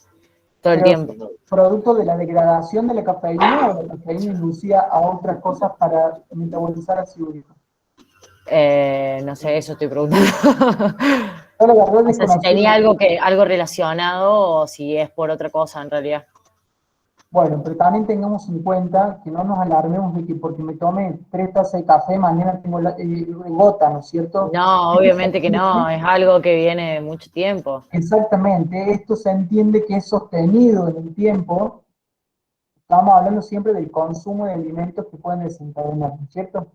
todo el tiempo. ¿Producto de la degradación de la cafeína o la cafeína inducía a otras cosas para metabolizar ácido úrico? No sé, eso estoy preguntando. Yo la verdad O sea, si tenía algo relacionado o si es por otra cosa en realidad. Bueno, pero también tengamos en cuenta que no nos alarmemos de que porque me tome 3 tazas de café, mañana tengo gota, ¿no es cierto? No, obviamente que no, es algo que viene de mucho tiempo. Exactamente, esto se entiende que es sostenido en el tiempo. Estamos hablando siempre del consumo de alimentos que pueden desencadenar, ¿no es cierto?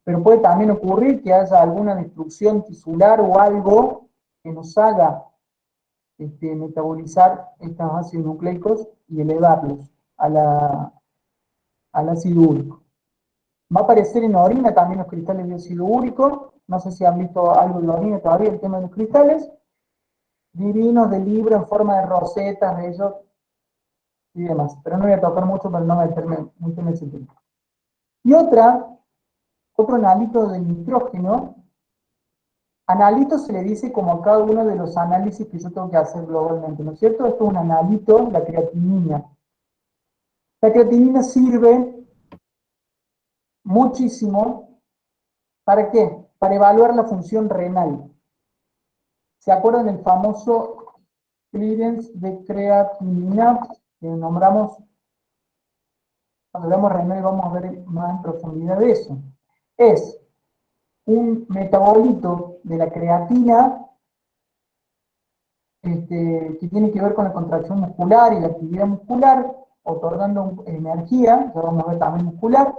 Pero puede también ocurrir que haya alguna destrucción tisular o algo que nos haga metabolizar estos ácidos nucleicos y elevarlos al ácido úrico. Va a aparecer en orina también los cristales de ácido úrico. No sé si han visto algo de la orina todavía, el tema de los cristales. Divinos de libro en forma de rosetas, de ellos y demás. Pero no voy a tocar mucho para no meterme mucho en ese tema. Y otro analito de nitrógeno. Analito se le dice como a cada uno de los análisis que yo tengo que hacer globalmente, ¿no es cierto? Esto es un analito, la creatinina. La creatinina sirve muchísimo, ¿para qué? Para evaluar la función renal. ¿Se acuerdan del famoso clearance de creatinina que nombramos? Cuando veamos renal vamos a ver más en profundidad de eso. Es un metabolito de la creatina que tiene que ver con la contracción muscular y la actividad muscular, otorgando energía, ya vamos a ver también muscular,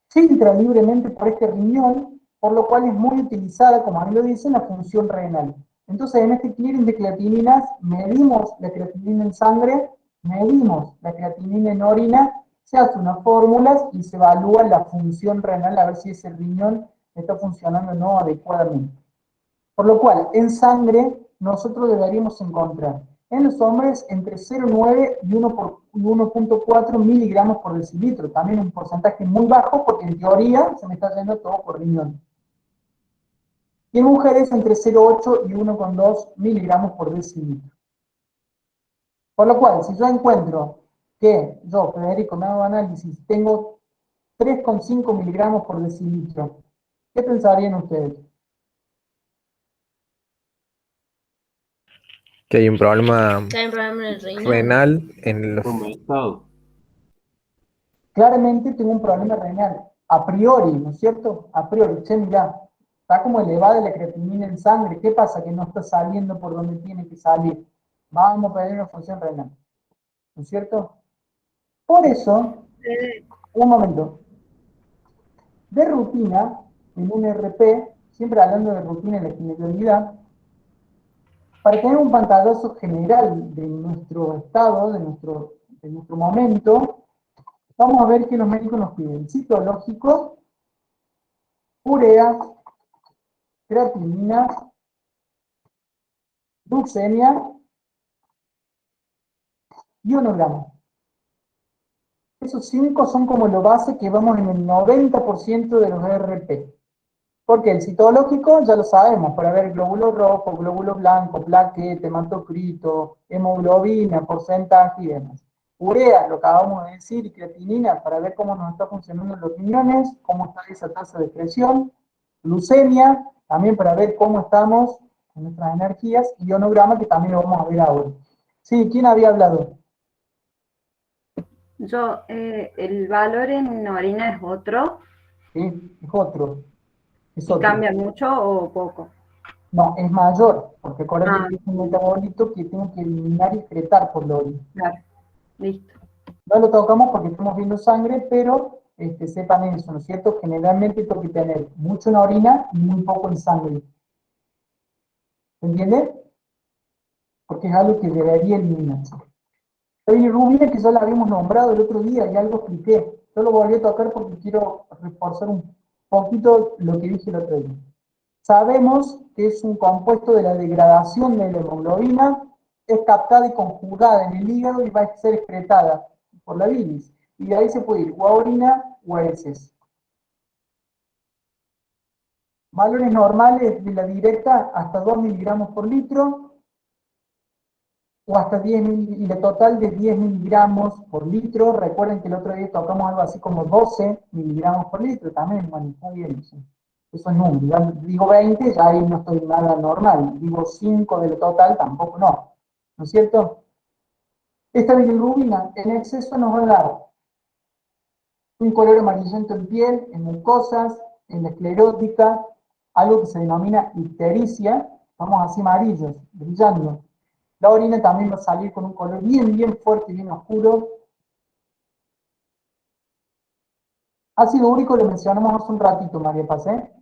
filtra libremente por este riñón, por lo cual es muy utilizada, como ahí lo dice, en la función renal. Entonces, en este clearing de creatininas, medimos la creatinina en sangre, medimos la creatinina en orina, se hace unas fórmulas y se evalúa la función renal a ver si ese riñón está funcionando o no adecuadamente. Por lo cual, en sangre, nosotros deberíamos encontrar en los hombres entre 0,9 y 1,4 miligramos por decilitro. También un porcentaje muy bajo porque en teoría se me está yendo todo por riñón. Y en mujeres entre 0,8 y 1,2 miligramos por decilitro. Por lo cual, si yo encuentro que yo, Federico, me hago análisis, tengo 3,5 miligramos por decilitro, ¿qué pensarían ustedes? Que hay un problema en el riñón. renal en los... Claramente tengo un problema renal, a priori, ¿no es cierto? A priori, che, mirá, está como elevada la creatinina en sangre, ¿qué pasa? Que no está saliendo por donde tiene que salir. Vamos a pedir una función renal, ¿no es cierto? Por eso, un momento, de rutina, en un RP, siempre hablando de rutina en la generalidad, para tener un pantallazo general de nuestro estado, de nuestro momento, vamos a ver que los médicos nos piden citológico, urea, creatinina, glucemia y ionograma. Esos 5 son como lo base que vamos en el 90% de los ERP. Porque el citológico ya lo sabemos, para ver glóbulo rojo, glóbulo blanco, plaquete, hematocrito, hemoglobina, porcentaje y demás. Urea, lo acabamos de decir, y creatinina, para ver cómo nos está funcionando los riñones, cómo está esa tasa de presión. Glucemia, también para ver cómo estamos en nuestras energías. Y ionograma, que también lo vamos a ver ahora. Sí, ¿quién había hablado? El valor en orina es otro. ¿Sí? Es otro. Es ¿Y otro. cambia mucho o poco? No, es mayor, porque acuérdate Ah, que es un metabolito que tengo que eliminar y excretar por la orina. claro, listo. No lo tocamos porque estamos viendo sangre, pero sepan eso, ¿no es cierto? Generalmente tengo que tener mucho en orina y muy poco en sangre. ¿Se entiende? Porque es algo que debería eliminarse. La bilirrubina, que ya la habíamos nombrado el otro día y algo expliqué. Yo lo volví a tocar porque quiero reforzar un poquito lo que dije el otro día. Sabemos que es un compuesto de la degradación de la hemoglobina, es captada y conjugada en el hígado y va a ser excretada por la bilis. Y de ahí se puede ir o a orina o a heces. Valores normales de la directa hasta 2 miligramos por litro o hasta 10 y la total de 10 miligramos por litro. Recuerden que el otro día tocamos algo así como 12 miligramos por litro. También, bueno, está bien eso. Eso es número. Ya digo 20, ya ahí no estoy nada normal. Digo 5 de lo total, tampoco no. ¿No es cierto? Esta bilirrubina en exceso nos va a dar un color amarillento en piel, en mucosas, en la esclerótica, algo que se denomina ictericia, vamos así amarillos, brillando. La orina también va a salir con un color bien fuerte, bien oscuro. Ácido úrico lo mencionamos hace un ratito, María Paz, ¿eh?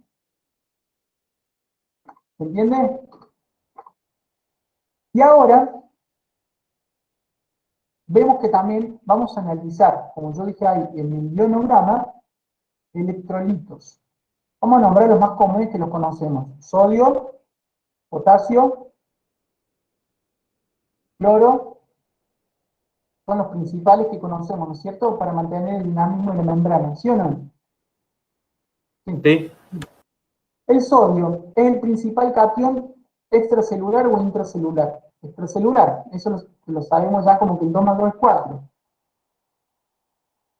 ¿Se entiende? Y ahora vemos que también vamos a analizar, como yo dije ahí, en el ionograma, electrolitos. Vamos a nombrar los más comunes que los conocemos. Sodio, potasio, cloro, son los principales que conocemos, ¿no es cierto? Para mantener el dinamismo de la membrana, ¿sí o no? Sí. El sodio es el principal catión extracelular o intracelular. Extracelular, eso lo sabemos ya como que el 2 más 2 es 4.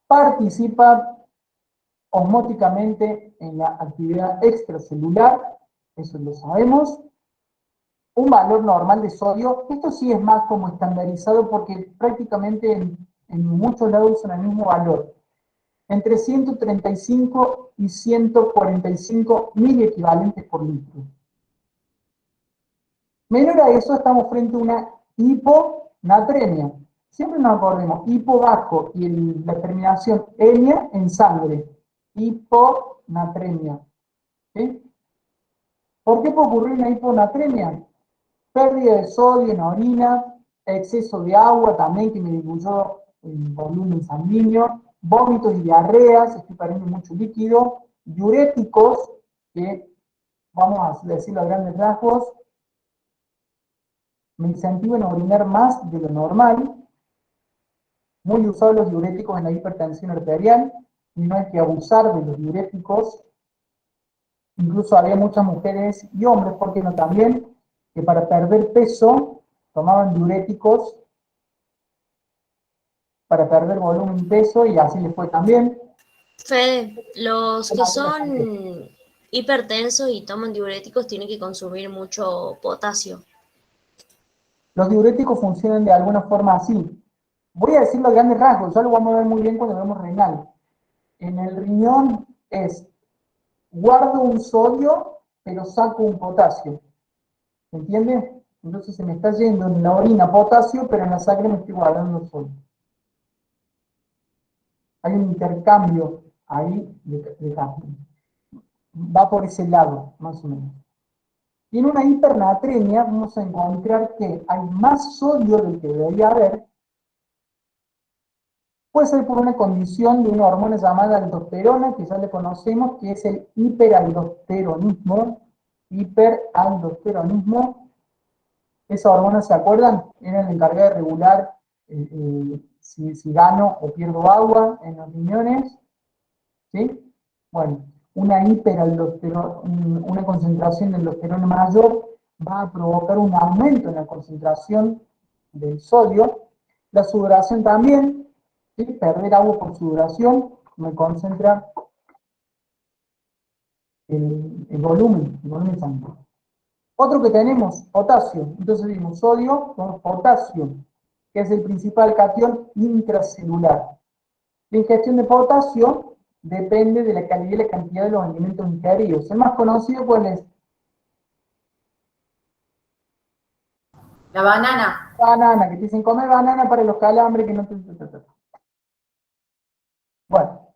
Participa osmóticamente en la actividad extracelular, eso lo sabemos. Un valor normal de sodio, esto sí es más como estandarizado porque prácticamente en muchos lados usan el mismo valor. Entre 135 y 145 miliequivalentes por litro. Menor a eso estamos frente a una hiponatremia. Siempre nos acordemos, hipo bajo y la terminación emia en sangre. Hiponatremia. ¿Sí? ¿Por qué puede ocurrir una hiponatremia? Pérdida de sodio en orina, exceso de agua también que me disminuyó el volumen sanguíneo, vómitos y diarreas, estoy perdiendo mucho líquido, diuréticos, que vamos a decirlo a grandes rasgos, me incentivan a orinar más de lo normal, muy usados los diuréticos en la hipertensión arterial, y no hay que abusar de los diuréticos, incluso había muchas mujeres y hombres, ¿por qué no también? Que para perder peso tomaban diuréticos para perder volumen y peso, y así les fue también. Fede, los que son hipertensos y toman diuréticos tienen que consumir mucho potasio. Los diuréticos funcionan de alguna forma así. Voy a decirlo a grandes rasgos, ya lo vamos a ver muy bien cuando vemos renal. En el riñón es, guardo un sodio, pero saco un potasio. ¿Se entiende? Entonces se me está yendo en la orina potasio, pero en la sangre me estoy guardando sodio. Hay un intercambio ahí de cambio. Va por ese lado, más o menos. Y en una hipernatremia vamos a encontrar que hay más sodio del que debería haber. Puede ser por una condición de una hormona llamada aldosterona, que ya le conocemos, que es el hiperaldosteronismo. Hiperaldosteronismo. Esa hormona, ¿se acuerdan? Era la encargada de regular si gano o pierdo agua en los riñones. ¿Sí? Bueno, una una concentración de aldosterona mayor va a provocar un aumento en la concentración del sodio. La sudoración también, ¿sí? Perder agua por sudoración me concentra el volumen sanguíneo. Otro que tenemos, potasio. Entonces vimos sodio con potasio, que es el principal catión intracelular. La ingestión de potasio depende de la calidad y la cantidad de los alimentos ingeridos. El más conocido, ¿cuál es? La banana. Banana, que te dicen come banana para los calambres, que no te... Bueno,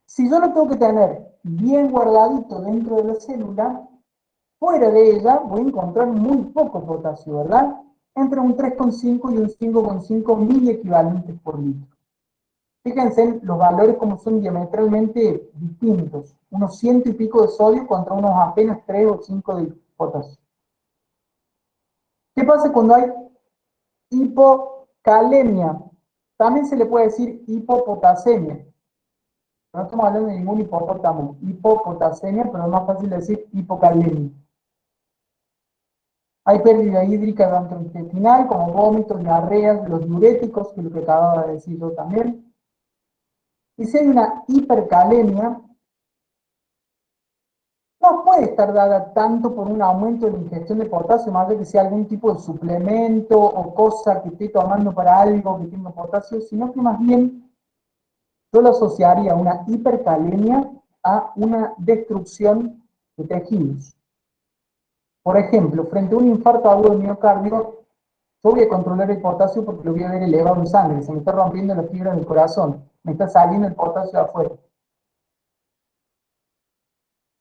si yo lo tengo que tener bien guardadito dentro de la célula, fuera de ella voy a encontrar muy poco potasio, ¿verdad? Entre un 3,5 y un 5,5 miliequivalentes por litro. Fíjense en los valores como son diametralmente distintos. Unos 100 y pico de sodio contra unos apenas 3 o 5 de potasio. ¿Qué pasa cuando hay hipocalemia? También se le puede decir hipopotasemia. No estamos hablando de ningún hipopótamo. Hipopotasemia, pero es más fácil decir hipocalemia. Hay pérdida hídrica gastrointestinal, como vómitos, diarreas, los diuréticos, que es lo que acababa de decir yo también. Y si hay una hipercalemia, no puede estar dada tanto por un aumento de la ingestión de potasio, más de que sea algún tipo de suplemento o cosa que esté tomando para algo que tenga potasio, sino que más bien yo lo asociaría a una hipercalemia a una destrucción de tejidos. Por ejemplo, frente a un infarto agudo de miocardio, yo voy a controlar el potasio porque lo voy a ver elevado en sangre, se me está rompiendo la fibra del corazón, me está saliendo el potasio de afuera.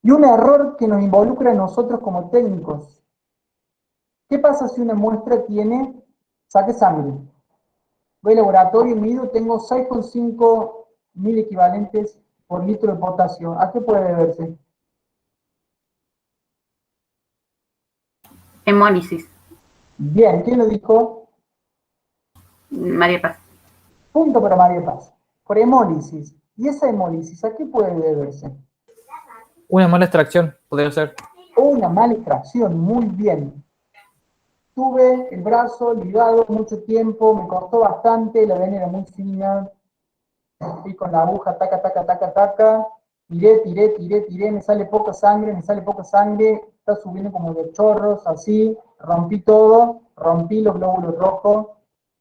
Y un error que nos involucra a nosotros como técnicos. ¿Qué pasa si una muestra saque sangre? Voy al laboratorio y mido, tengo 6,5 mil equivalentes por litro de potasio. ¿A qué puede deberse? Hemólisis. Bien, ¿quién lo dijo? María Paz. Punto para María Paz. Por hemólisis. ¿Y esa hemólisis a qué puede deberse? Una mala extracción, podría ser. Una mala extracción, muy bien. Tuve el brazo ligado mucho tiempo, me costó bastante, la vena era muy fina, fui con la aguja, taca, taca, taca, taca, tiré, me sale poca sangre, está subiendo como de chorros, así, rompí todo, rompí los glóbulos rojos,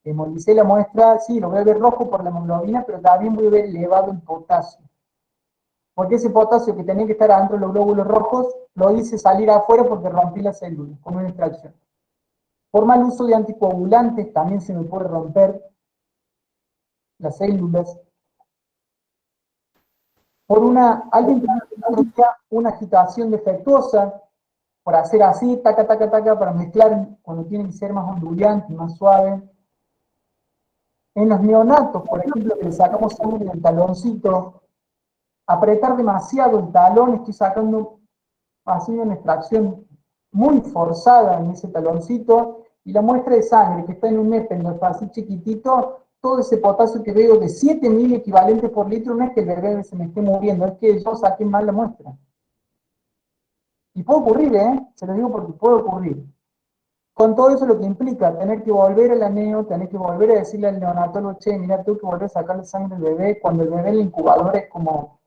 hemolicé la muestra, sí, lo voy a ver rojo por la hemoglobina, pero también voy a ver elevado el potasio. Porque ese potasio que tenía que estar adentro de los glóbulos rojos, lo hice salir afuera porque rompí la célula con una extracción. Por mal uso de anticoagulantes también se me puede romper las células. Por alguien que una agitación defectuosa, por hacer así, taca, taca, taca, para mezclar cuando tiene que ser más ondulante, más suave. En los neonatos, por ejemplo, que le sacamos sangre del taloncito, apretar demasiado el talón, estoy haciendo una extracción muy forzada en ese taloncito, y la muestra de sangre que está en un épendor así chiquitito, todo ese potasio que veo de 7.000 equivalentes por litro, no es que el bebé se me esté muriendo, es que yo saqué mal la muestra. Y puede ocurrir, se lo digo porque puede ocurrir. Con todo eso lo que implica tener que volver al neo, tener que volver a decirle al neonatólogo, che, mira, tengo que volver a sacarle sangre al bebé, cuando el bebé en la incubadora es como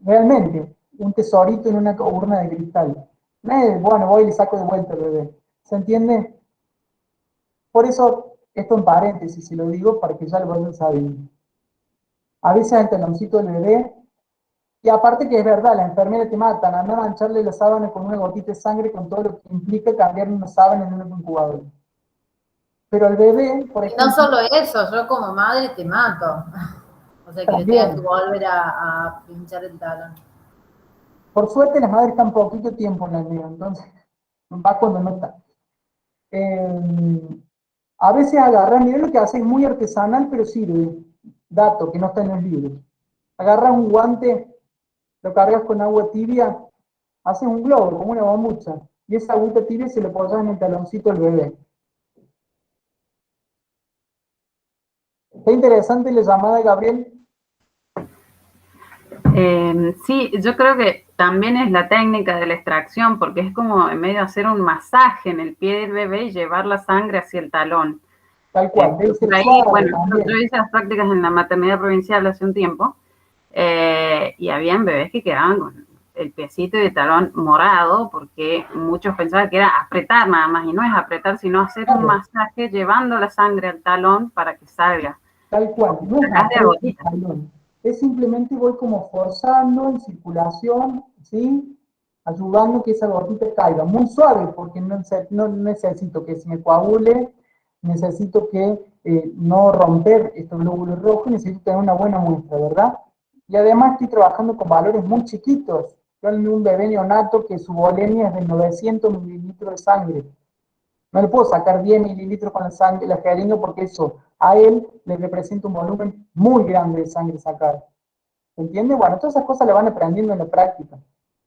realmente un tesorito en una urna de cristal. No es, bueno, voy y le saco de vuelta al bebé. ¿Se entiende? Por eso, esto en paréntesis, se lo digo para que ya lo vayan sabiendo. A veces el taloncito del bebé, y aparte que es verdad, la enfermera te matan, anda a mancharle la sábana con una gotita de sangre, con todo lo que implica cambiar una sábana en una incubadora. Pero el bebé, por ejemplo... No solo eso, yo como madre te mato. O sea, que le tengas que volver a pinchar el talón. Por suerte las madres están poquito tiempo en la vida, entonces va cuando no está. A veces agarran, miren lo que hacen, muy artesanal, pero sirve. Dato que no está en los libros. Agarras un guante, lo cargas con agua tibia, haces un globo, como una bombucha, y esa agüita tibia se le posa en el taloncito del bebé. ¿Está interesante la llamada de Gabriel? Sí, yo creo que también es la técnica de la extracción, porque es como en medio de hacer un masaje en el pie del bebé y llevar la sangre hacia el talón. Tal cual. Ahí, bueno, yo hice las prácticas en la maternidad provincial hace un tiempo, y habían bebés que quedaban con el piecito y el talón morado, porque muchos pensaban que era apretar nada más, y no es apretar, sino hacer un masaje llevando la sangre al talón para que salga. Tal cual, no es apretar el talón, es simplemente voy como forzando en circulación, ¿sí? Ayudando que esa gotita caiga, muy suave, porque no necesito que se me coagule, necesito que no romper estos glóbulos rojos, necesito tener una buena muestra, ¿verdad? Y además estoy trabajando con valores muy chiquitos. Yo en un bebé neonato que su volemia es de 900 mililitros de sangre. No le puedo sacar 10 mililitros con la sangre, la jeringa, porque eso a él le representa un volumen muy grande de sangre sacar. ¿Se entiende? Bueno, todas esas cosas las van aprendiendo en la práctica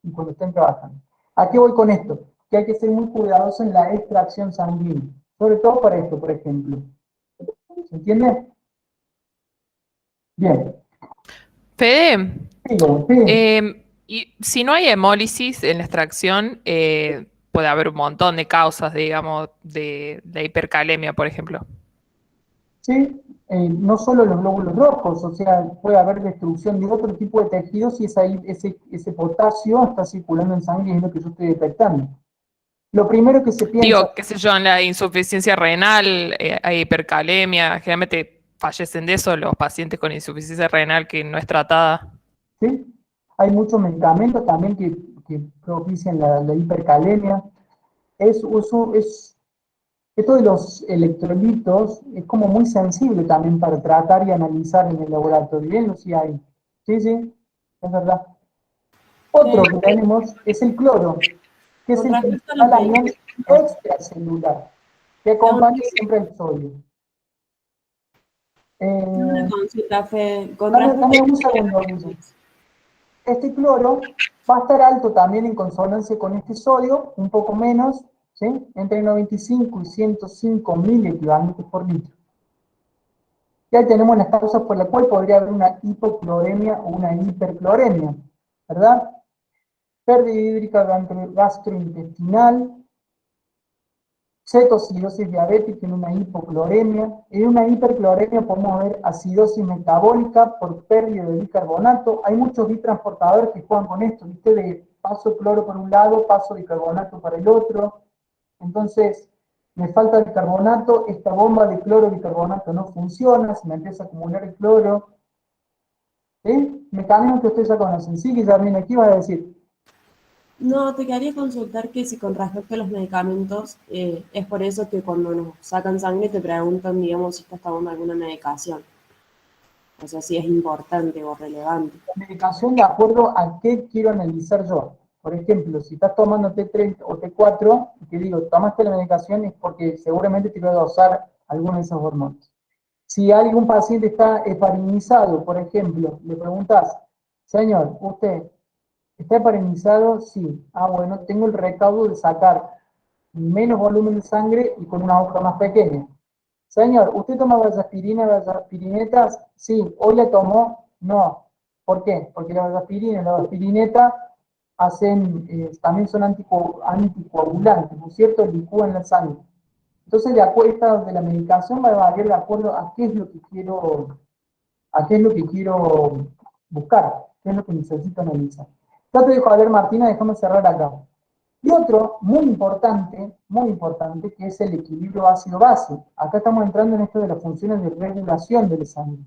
y cuando estén trabajando. ¿A qué voy con esto? Que hay que ser muy cuidadoso en la extracción sanguínea. Sobre todo para esto, por ejemplo. ¿Se entiende? Bien. Fede, Sí. y si no hay hemólisis en la extracción, puede haber un montón de causas, digamos, de hipercalemia, por ejemplo. Sí, no solo los glóbulos rojos, o sea, puede haber destrucción de otro tipo de tejidos y ese potasio está circulando en sangre y es lo que yo estoy detectando. Lo primero que se piensa... Digo, qué sé yo, en la insuficiencia renal, hay hipercalemia, generalmente fallecen de eso los pacientes con insuficiencia renal que no es tratada. ¿Sí? Hay muchos medicamentos también que propician la hipercalemia. Esto de los electrolitos es como muy sensible también para tratar y analizar en el laboratorio. Bien, sí hay. Sí, sí, es verdad. Otro que tenemos es el cloro, que es el principal anión extracelular, que acompaña siempre el sodio. Una consulta, Fe. Dame un segundo, Guille. Este cloro va a estar alto también en consonancia con este sodio, un poco menos, ¿sí? Entre 95 y 105 miliequivalentes por litro. Y ahí tenemos las causas por las cuales podría haber una hipocloremia o una hipercloremia, ¿verdad? Pérdida hídrica gastrointestinal, cetocidosis diabética en una hipocloremia. En una hipercloremia podemos ver acidosis metabólica por pérdida de bicarbonato. Hay muchos bitransportadores que juegan con esto, ¿viste? De paso de cloro por un lado, paso de bicarbonato para el otro. Entonces, me falta bicarbonato, esta bomba de cloro bicarbonato no funciona, se me empieza a acumular el cloro. ¿Sí? Mecanismos que ustedes ya conocen. Sí, Guillermina, ¿qué ibas a decir? No, te quería consultar que si con respecto a los medicamentos, es por eso que cuando nos sacan sangre te preguntan, digamos, si estás tomando alguna medicación. O sea, si es importante o relevante. La medicación de acuerdo a qué quiero analizar yo. Por ejemplo, si estás tomando T3 o T4, y te digo, tomaste la medicación es porque seguramente te va a dosar alguna de esas hormonas. Si algún paciente está heparinizado, por ejemplo, le preguntas, señor, ¿usted está heparinizado? Sí. Ah, bueno, tengo el recaudo de sacar menos volumen de sangre y con una hoja más pequeña. Señor, ¿usted toma vasoaspirina, vasoaspirinetas? Sí. ¿Hoy la tomó? No. ¿Por qué? Porque la vasoaspirina y la vasoaspirineta también son anticoagulantes, ¿no es cierto? Licúan la sangre. Entonces, la cuesta de la medicación va a variar de acuerdo a qué es lo que quiero buscar, qué es lo que necesito analizar. Ya te dejo a ver, Martina, déjame cerrar acá. Y otro muy importante, que es el equilibrio ácido-base. Acá estamos entrando en esto de las funciones de regulación del sangre.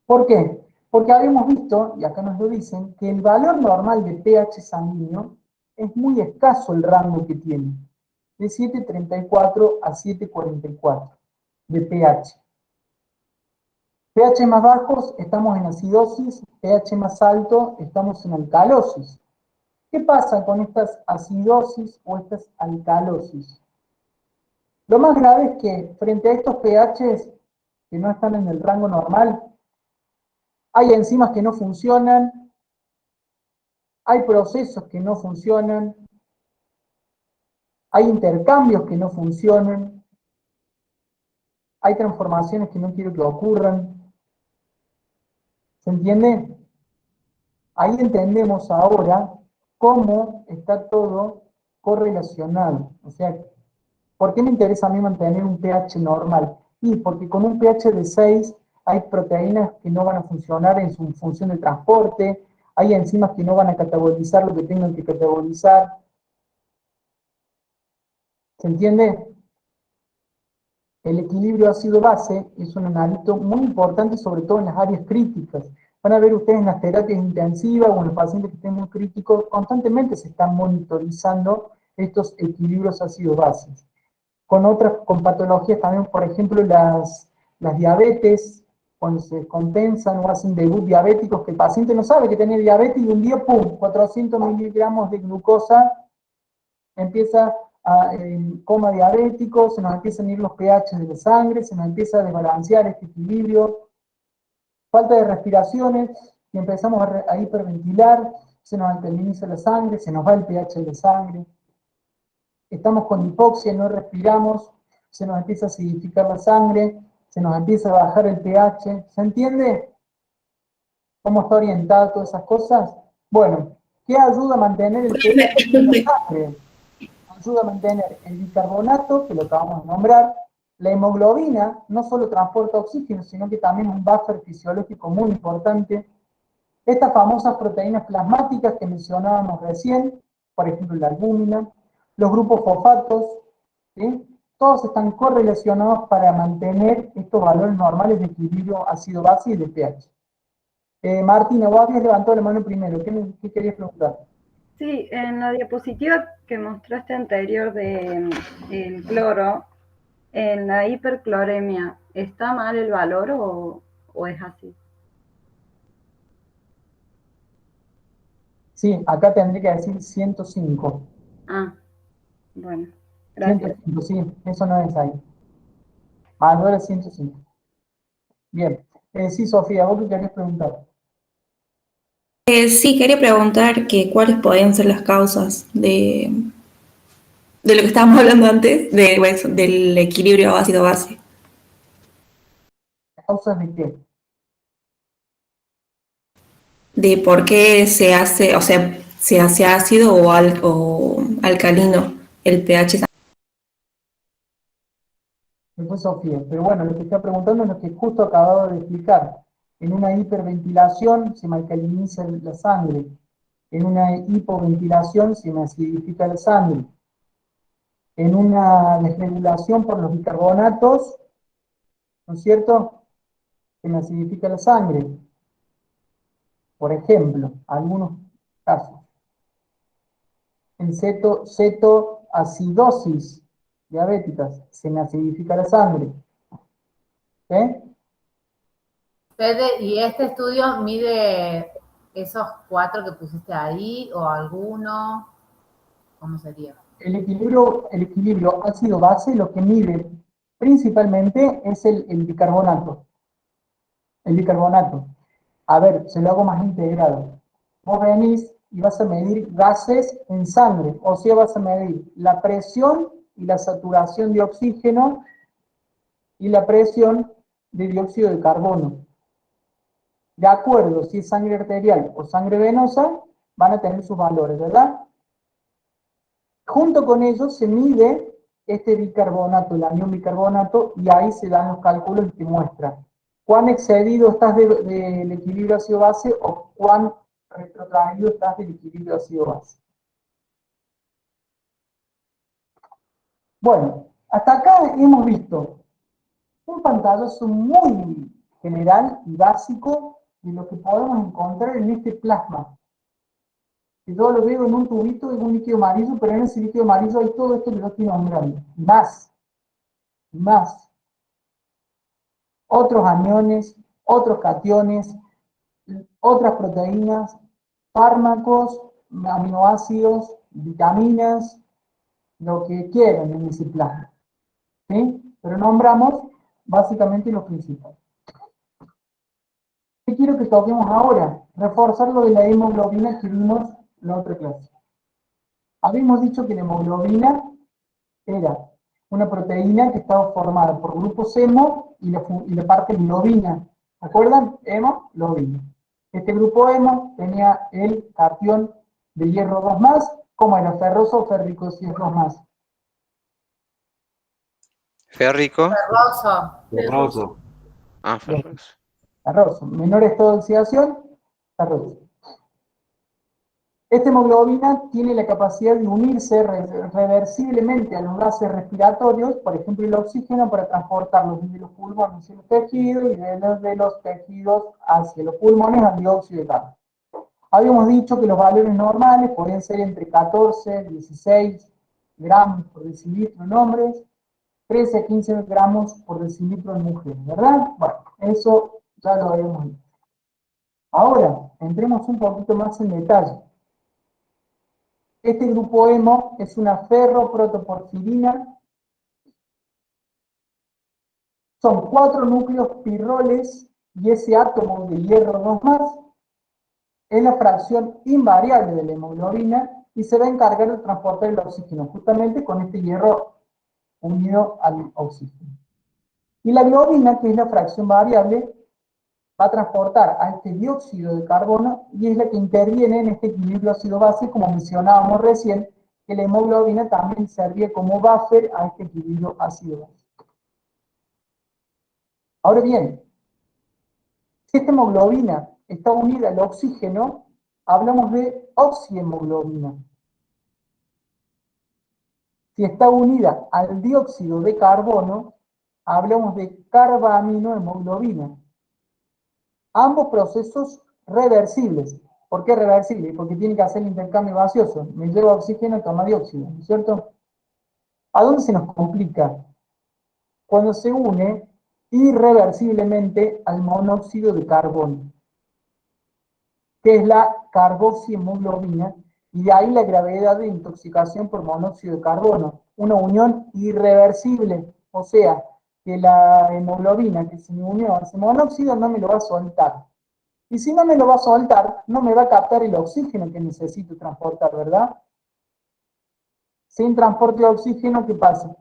¿Por qué? Porque habíamos visto, y acá nos lo dicen, que el valor normal de pH sanguíneo es muy escaso el rango que tiene, de 7,34 a 7,44 de pH. pH más bajos estamos en acidosis, pH más alto estamos en alcalosis. ¿Qué pasa con estas acidosis o estas alcalosis? Lo más grave es que frente a estos pHs que no están en el rango normal, hay enzimas que no funcionan, hay procesos que no funcionan, hay intercambios que no funcionan, hay transformaciones que no quiero que ocurran. ¿Se entiende? Ahí entendemos ahora cómo está todo correlacionado. O sea, ¿por qué me interesa a mí mantener un pH normal? Y porque con un pH de 6 hay proteínas que no van a funcionar en su función de transporte, hay enzimas que no van a catabolizar lo que tengan que catabolizar. ¿Se entiende? El equilibrio ácido-base es un analito muy importante, sobre todo en las áreas críticas. Van a ver ustedes en las terapias intensivas o en los pacientes que estén muy críticos, constantemente se están monitorizando estos equilibrios ácido-bases. Con patologías también, por ejemplo, las diabetes, cuando se compensan o hacen debut diabéticos, que el paciente no sabe que tiene diabetes y un día, ¡pum!, 400 miligramos de glucosa, empieza a coma diabético, se nos empiezan a ir los pH de la sangre, se nos empieza a desbalancear este equilibrio, falta de respiraciones, y empezamos a hiperventilar, se nos alcaliniza la sangre, se nos va el pH de la sangre, estamos con hipoxia, no respiramos, se nos empieza a acidificar la sangre, se nos empieza a bajar el pH, ¿se entiende? ¿Cómo está orientado todas esas cosas? Bueno, ¿qué ayuda a mantener el pH de la sangre? Ayuda a mantener el bicarbonato, que lo acabamos de nombrar, la hemoglobina, no solo transporta oxígeno, sino que también es un buffer fisiológico muy importante. Estas famosas proteínas plasmáticas que mencionábamos recién, por ejemplo la albúmina, los grupos fosfatos, ¿sí? Todos están correlacionados para mantener estos valores normales de equilibrio ácido-base y de pH. Martina, vos habías levantado la mano primero, ¿qué querías preguntar? Sí, en la diapositiva que mostraste anterior del cloro, en la hipercloremia, ¿está mal el valor o es así? Sí, acá tendría que decir 105. Ah, bueno, gracias. 105, sí, eso no es ahí. Valor es 105. Bien. Sí, Sofía, ¿vos qué querés preguntar? Sí, quería preguntar que cuáles podrían ser las causas de lo que estábamos hablando antes, del equilibrio ácido-base. ¿Causas de qué? De por qué se hace, o sea, se hace ácido o alcalino el pH. Después Sofía, pero bueno, lo que está preguntando es lo que justo acababa de explicar. En una hiperventilación se me alcaliniza la sangre. En una hipoventilación se me acidifica la sangre. En una desregulación por los bicarbonatos, ¿no es cierto?, se me acidifica la sangre. Por ejemplo, algunos casos. En cetoacidosis diabéticas, se me acidifica la sangre. ¿Eh? Fede, ¿y este estudio mide esos 4 que pusiste ahí o alguno? ¿Cómo sería? El equilibrio ácido-base lo que mide principalmente es el bicarbonato. El bicarbonato. A ver, se lo hago más integrado. Vos venís y vas a medir gases en sangre, o sea, vas a medir la presión y la saturación de oxígeno y la presión de dióxido de carbono. De acuerdo, si es sangre arterial o sangre venosa, van a tener sus valores, ¿verdad? Junto con ello se mide este bicarbonato, el anión bicarbonato, y ahí se dan los cálculos y te muestra cuán excedido estás del equilibrio ácido-base o cuán retrotraído estás del equilibrio ácido-base. Bueno, hasta acá hemos visto un pantallazo muy general y básico de lo que podemos encontrar en este plasma. Que yo lo veo en un tubito, en un líquido amarillo, pero en ese líquido amarillo hay todo esto que yo estoy nombrando. Más. Otros aniones, otros cationes, otras proteínas, fármacos, aminoácidos, vitaminas, lo que quieran en ese plasma. ¿Sí? Pero nombramos básicamente los principales. ¿Qué quiero que toquemos ahora? Reforzar lo de la hemoglobina que vimos en la otra clase. Habíamos dicho que la hemoglobina era una proteína que estaba formada por grupos hemo y la parte globina. ¿Se acuerdan? Hemo, globina. Este grupo hemo tenía el cation de hierro 2+, como era ferroso o férrico si es 2+. Férrico. Ferroso. Ah, ferroso. Ferroso. Menor estado de oxidación, ferroso. Esta hemoglobina tiene la capacidad de unirse reversiblemente a los gases respiratorios, por ejemplo el oxígeno, para transportarlos desde los pulmones hacia los tejidos y desde los tejidos hacia los pulmones al dióxido de carbono. Habíamos dicho que los valores normales podían ser entre 14 y 16 gramos por decilitro en hombres, 13 a 15 gramos por decilitro en mujeres, ¿verdad? Bueno, eso ya lo habíamos dicho. Ahora, entremos un poquito más en detalle. Este grupo hemo es una ferroprotoporfirina. Son 4 núcleos pirroles y ese átomo de hierro 2 más es la fracción invariable de la hemoglobina y se va a encargar de transportar el oxígeno, justamente con este hierro unido al oxígeno. Y la globina, que es la fracción variable, va a transportar a este dióxido de carbono y es la que interviene en este equilibrio ácido-base, como mencionábamos recién, que la hemoglobina también servía como buffer a este equilibrio ácido-base. Ahora bien, si esta hemoglobina está unida al oxígeno, hablamos de oxihemoglobina. Si está unida al dióxido de carbono, hablamos de carbaminohemoglobina. Ambos procesos reversibles. ¿Por qué reversibles? Porque tiene que hacer el intercambio gaseoso. Me lleva oxígeno y toma dióxido, ¿no es cierto? ¿A dónde se nos complica? Cuando se une irreversiblemente al monóxido de carbono, que es la carboxihemoglobina, y de ahí la gravedad de intoxicación por monóxido de carbono. Una unión irreversible, o sea, que la hemoglobina que se me unió a ese monóxido no me lo va a soltar. Y si no me lo va a soltar, no me va a captar el oxígeno que necesito transportar, ¿verdad? Sin transporte de oxígeno, ¿qué pasa?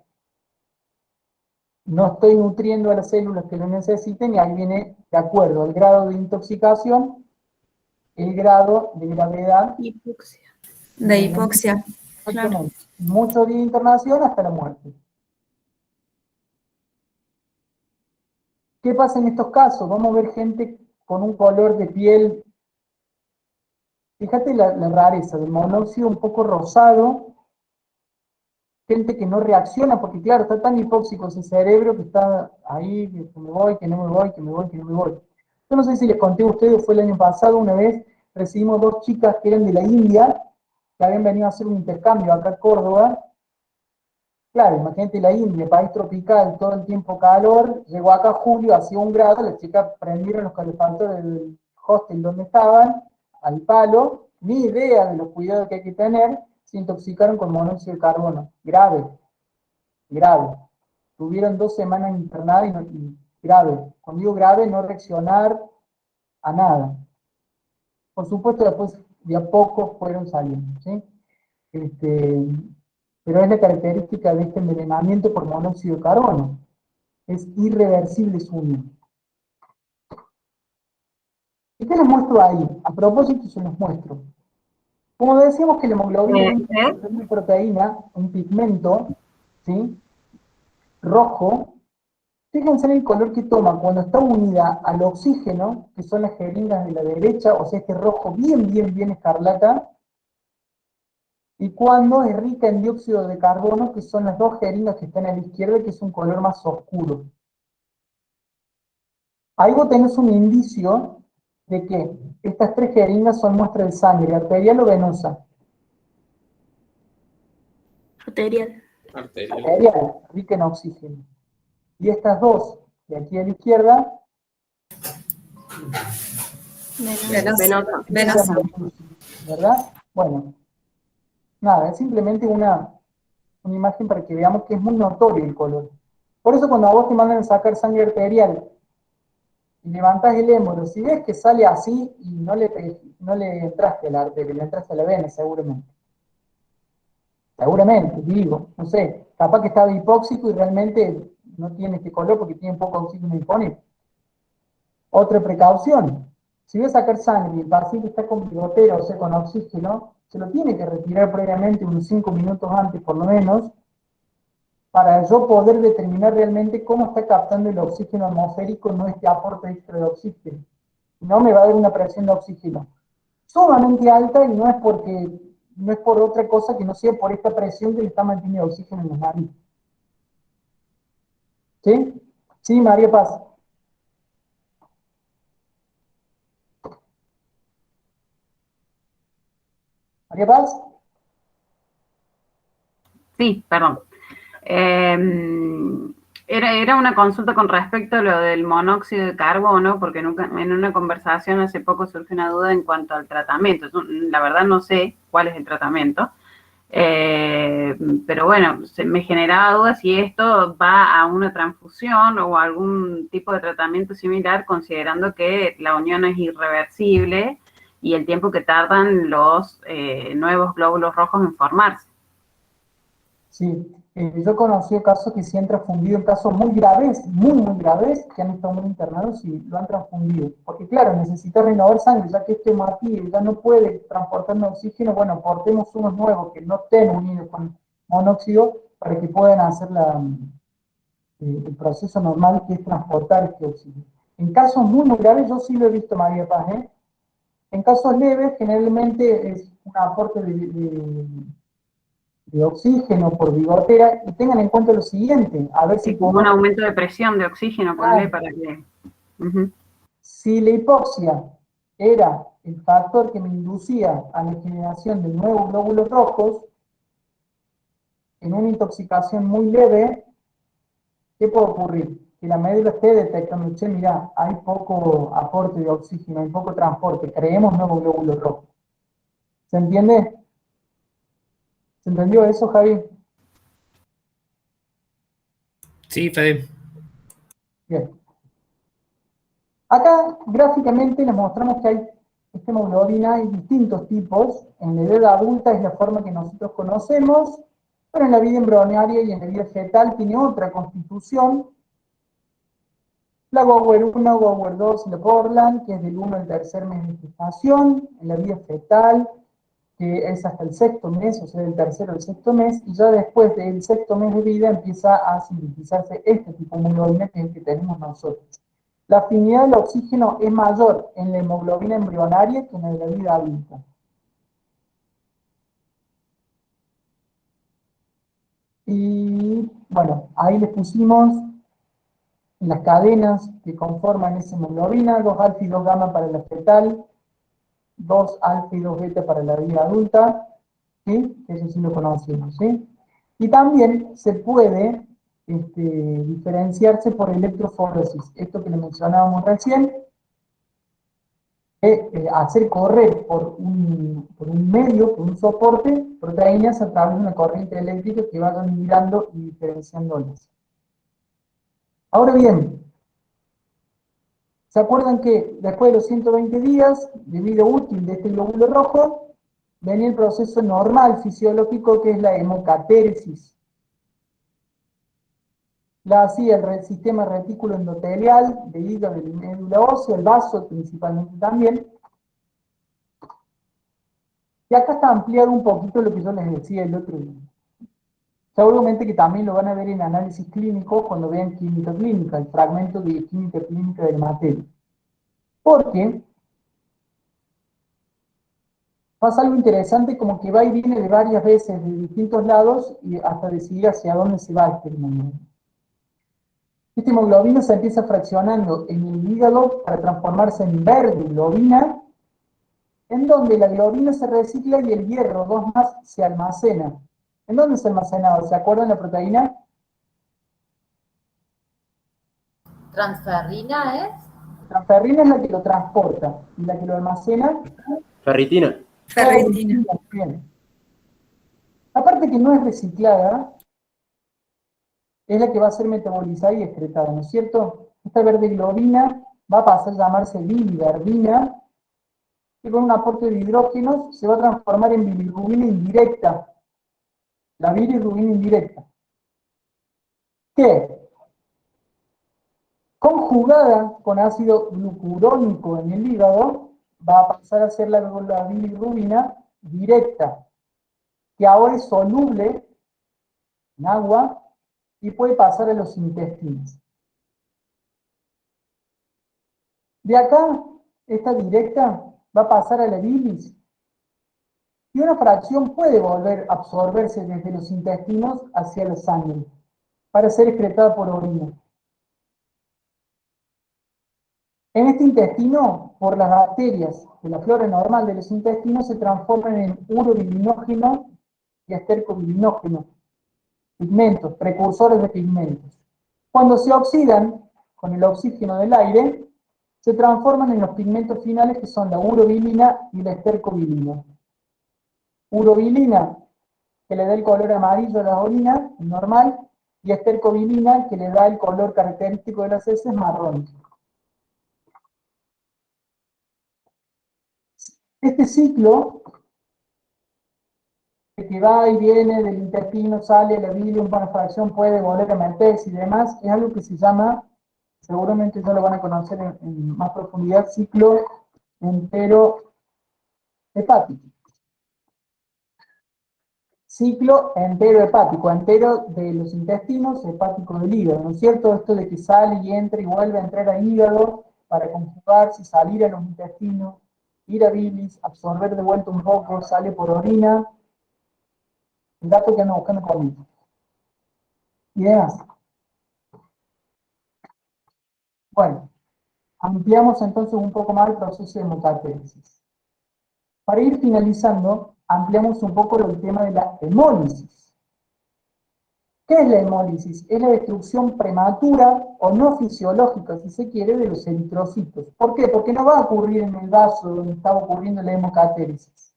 No estoy nutriendo a las células que lo necesiten y ahí viene, de acuerdo al grado de intoxicación, el grado de gravedad. Hipoxia. De hipoxia. Claro. Muchos días de internación hasta la muerte. ¿Qué pasa en estos casos? Vamos a ver gente con un color de piel. Fíjate la rareza del monóxido un poco rosado. Gente que no reacciona, porque claro, está tan hipóxico ese cerebro que está ahí, que me voy, que no me voy, que me voy, que no me voy. Yo no sé si les conté a ustedes, fue el año pasado, una vez recibimos 2 chicas que eran de la India, que habían venido a hacer un intercambio acá en Córdoba. Claro, imagínate la India, país tropical, todo el tiempo calor, llegó acá julio, hacía 1 grado, las chicas prendieron los calefactores del hostel donde estaban, al palo, ni idea de los cuidados que hay que tener, se intoxicaron con monóxido de carbono. Grave, grave. Tuvieron 2 semanas internadas y grave. Cuando digo grave, no reaccionar a nada. Por supuesto, después de a poco fueron saliendo, ¿sí? Pero es la característica de este envenenamiento por monóxido de carbono. Es irreversible su unión. ¿Y qué les muestro ahí? A propósito, se los muestro. Como decíamos que la hemoglobina es una proteína, un pigmento, ¿sí? Rojo. Fíjense en el color que toma cuando está unida al oxígeno, que son las jeringas de la derecha, o sea, este rojo bien escarlata, y cuando es rica en dióxido de carbono, que son las 2 jeringas que están a la izquierda, que es un color más oscuro. Ahí vos tenés un indicio de que estas 3 jeringas son muestras de sangre, arterial o venosa. Arterial. Arterial, rica en oxígeno. Y estas 2, de aquí a la izquierda, Venosa. ¿verdad? Bueno, nada, es simplemente una imagen para que veamos que es muy notorio el color. Por eso cuando a vos te mandan a sacar sangre arterial y levantás el émbolo, si ves que sale así y no le entraste a la arteria, le entraste a la vena seguramente. Seguramente, digo, no sé, capaz que estaba hipóxico y realmente no tiene este color porque tiene poco oxígeno disponible. Otra precaución, si voy a sacar sangre y el paciente está con bigotera, o sea, con oxígeno, se lo tiene que retirar previamente unos 5 minutos antes por lo menos, para yo poder determinar realmente cómo está captando el oxígeno atmosférico, no este aporte extra de oxígeno. No me va a dar una presión de oxígeno. sumamente alta y no es por otra cosa que no sea por esta presión que le está manteniendo oxígeno en los narices. ¿Sí? Sí, María Paz. María Paz. Sí, perdón. Era una consulta con respecto a lo del monóxido de carbono, porque en una conversación hace poco surgió una duda en cuanto al tratamiento. La verdad no sé cuál es el tratamiento, pero bueno, me generaba dudas si esto va a una transfusión o algún tipo de tratamiento similar, considerando que la unión es irreversible y el tiempo que tardan los nuevos glóbulos rojos en formarse. Sí, yo conocí casos que se han transfundido en casos muy graves, muy graves, que han estado muy internados y lo han transfundido. Porque claro, necesita renovar sangre, ya que este martillo ya no puede transportar oxígeno, bueno, aportemos unos nuevos que no estén unidos con monóxido para que puedan hacer el proceso normal que es transportar este oxígeno. En casos muy graves, yo sí lo he visto, María Paz, ¿eh? En casos leves, generalmente es un aporte de oxígeno por bigotera, y tengan en cuenta lo siguiente, a ver si como un aumento de presión de oxígeno, ponle para que... Si la hipoxia era el factor que me inducía a la generación de nuevos glóbulos rojos, en una intoxicación muy leve, ¿qué puede ocurrir? Que la médula esté detectando, che, mira, hay poco aporte de oxígeno, hay poco transporte, creemos nuevos glóbulos rojos. ¿Se entiende? ¿Se entendió eso, Javi? Sí, Fede. Bien. Acá, gráficamente, les mostramos que hay hemoglobina, hay distintos tipos. En la edad adulta es la forma que nosotros conocemos, pero en la vida embrionaria y en la vida fetal tiene otra constitución. La Gower 1, Gower 2 y la Borland, que es del 1 al tercer mes de gestación. En la vida fetal, que es hasta el sexto mes, o sea, del tercero al sexto mes, y ya después del sexto mes de vida empieza a sintetizarse este tipo de hemoglobina que es el que tenemos nosotros. La afinidad del oxígeno es mayor en la hemoglobina embrionaria que en la vida adulta. Y bueno, ahí les pusimos las cadenas que conforman esa hemoglobina, 2 alfa y 2 gamma para la fetal, 2 alfa y 2 beta para la vida adulta, ¿sí? Eso sí lo conocemos, ¿sí? Y también se puede diferenciarse por electroforesis, esto que le mencionábamos recién, hacer correr por un medio, por un soporte, proteínas a través de una corriente eléctrica que vayan migrando y diferenciándolas. Ahora bien, ¿se acuerdan que después de los 120 días de vida útil de este glóbulo rojo, venía el proceso normal fisiológico que es la hemocatéresis? La hacía el sistema retículo endotelial de hígado y médula ósea, el vaso principalmente también. Y acá está ampliado un poquito lo que yo les decía el otro día. Seguramente que también lo van a ver en análisis clínico cuando vean química clínica, el fragmento de química clínica del materia. Porque pasa algo interesante como que va y viene de varias veces de distintos lados y hasta decidir hacia dónde se va este hemoglobina. Esta hemoglobina se empieza fraccionando en el hígado para transformarse en verde globina, en donde la globina se recicla y el hierro 2 más se almacena. ¿En dónde se almacenaba? ¿Se acuerdan la proteína? ¿Transferrina es? Transferrina es la que lo transporta y la que lo almacena. Ferritina. Ferritina. Bien. La parte que no es reciclada es la que va a ser metabolizada y excretada, ¿no es cierto? Esta verde globina va a pasar a llamarse biliverdina, que con un aporte de hidrógenos se va a transformar en bilirrubina indirecta. La bilirrubina indirecta. ¿Qué? Conjugada con ácido glucurónico en el hígado, va a pasar a ser la bilirrubina directa, que ahora es soluble en agua y puede pasar a los intestinos. De acá, esta directa va a pasar a la bilis. Y una fracción puede volver a absorberse desde los intestinos hacia la sangre para ser excretada por orina. En este intestino, por las bacterias de la flora normal de los intestinos, se transforman en urobilinógeno y estercobilinógeno, pigmentos, precursores de pigmentos. Cuando se oxidan con el oxígeno del aire, se transforman en los pigmentos finales que son la urobilina y la estercobilina. Urobilina, que le da el color amarillo a la orina, normal, y estercobilina, que le da el color característico de las heces, marrón. Este ciclo, que va y viene del intestino, sale a la bilis, una fracción puede volver a meterse y demás, es algo que se llama, seguramente ya lo van a conocer en más profundidad, ciclo entero hepático. Ciclo entero hepático, entero de los intestinos, hepático del hígado, ¿no es cierto? Esto de que sale y entra y vuelve a entrar al hígado para conjugarse, salir a los intestinos, ir a bilis, absorber de vuelta un poco, sale por orina, el dato que ando buscando conmigo. Y demás. Bueno, ampliamos entonces un poco más el proceso de hemocatéresis. Para ir finalizando, ampliamos un poco el tema de la hemólisis. ¿Qué es la hemólisis? Es la destrucción prematura o no fisiológica, si se quiere, de los eritrocitos. ¿Por qué? Porque no va a ocurrir en el vaso donde está ocurriendo la hemocatéresis.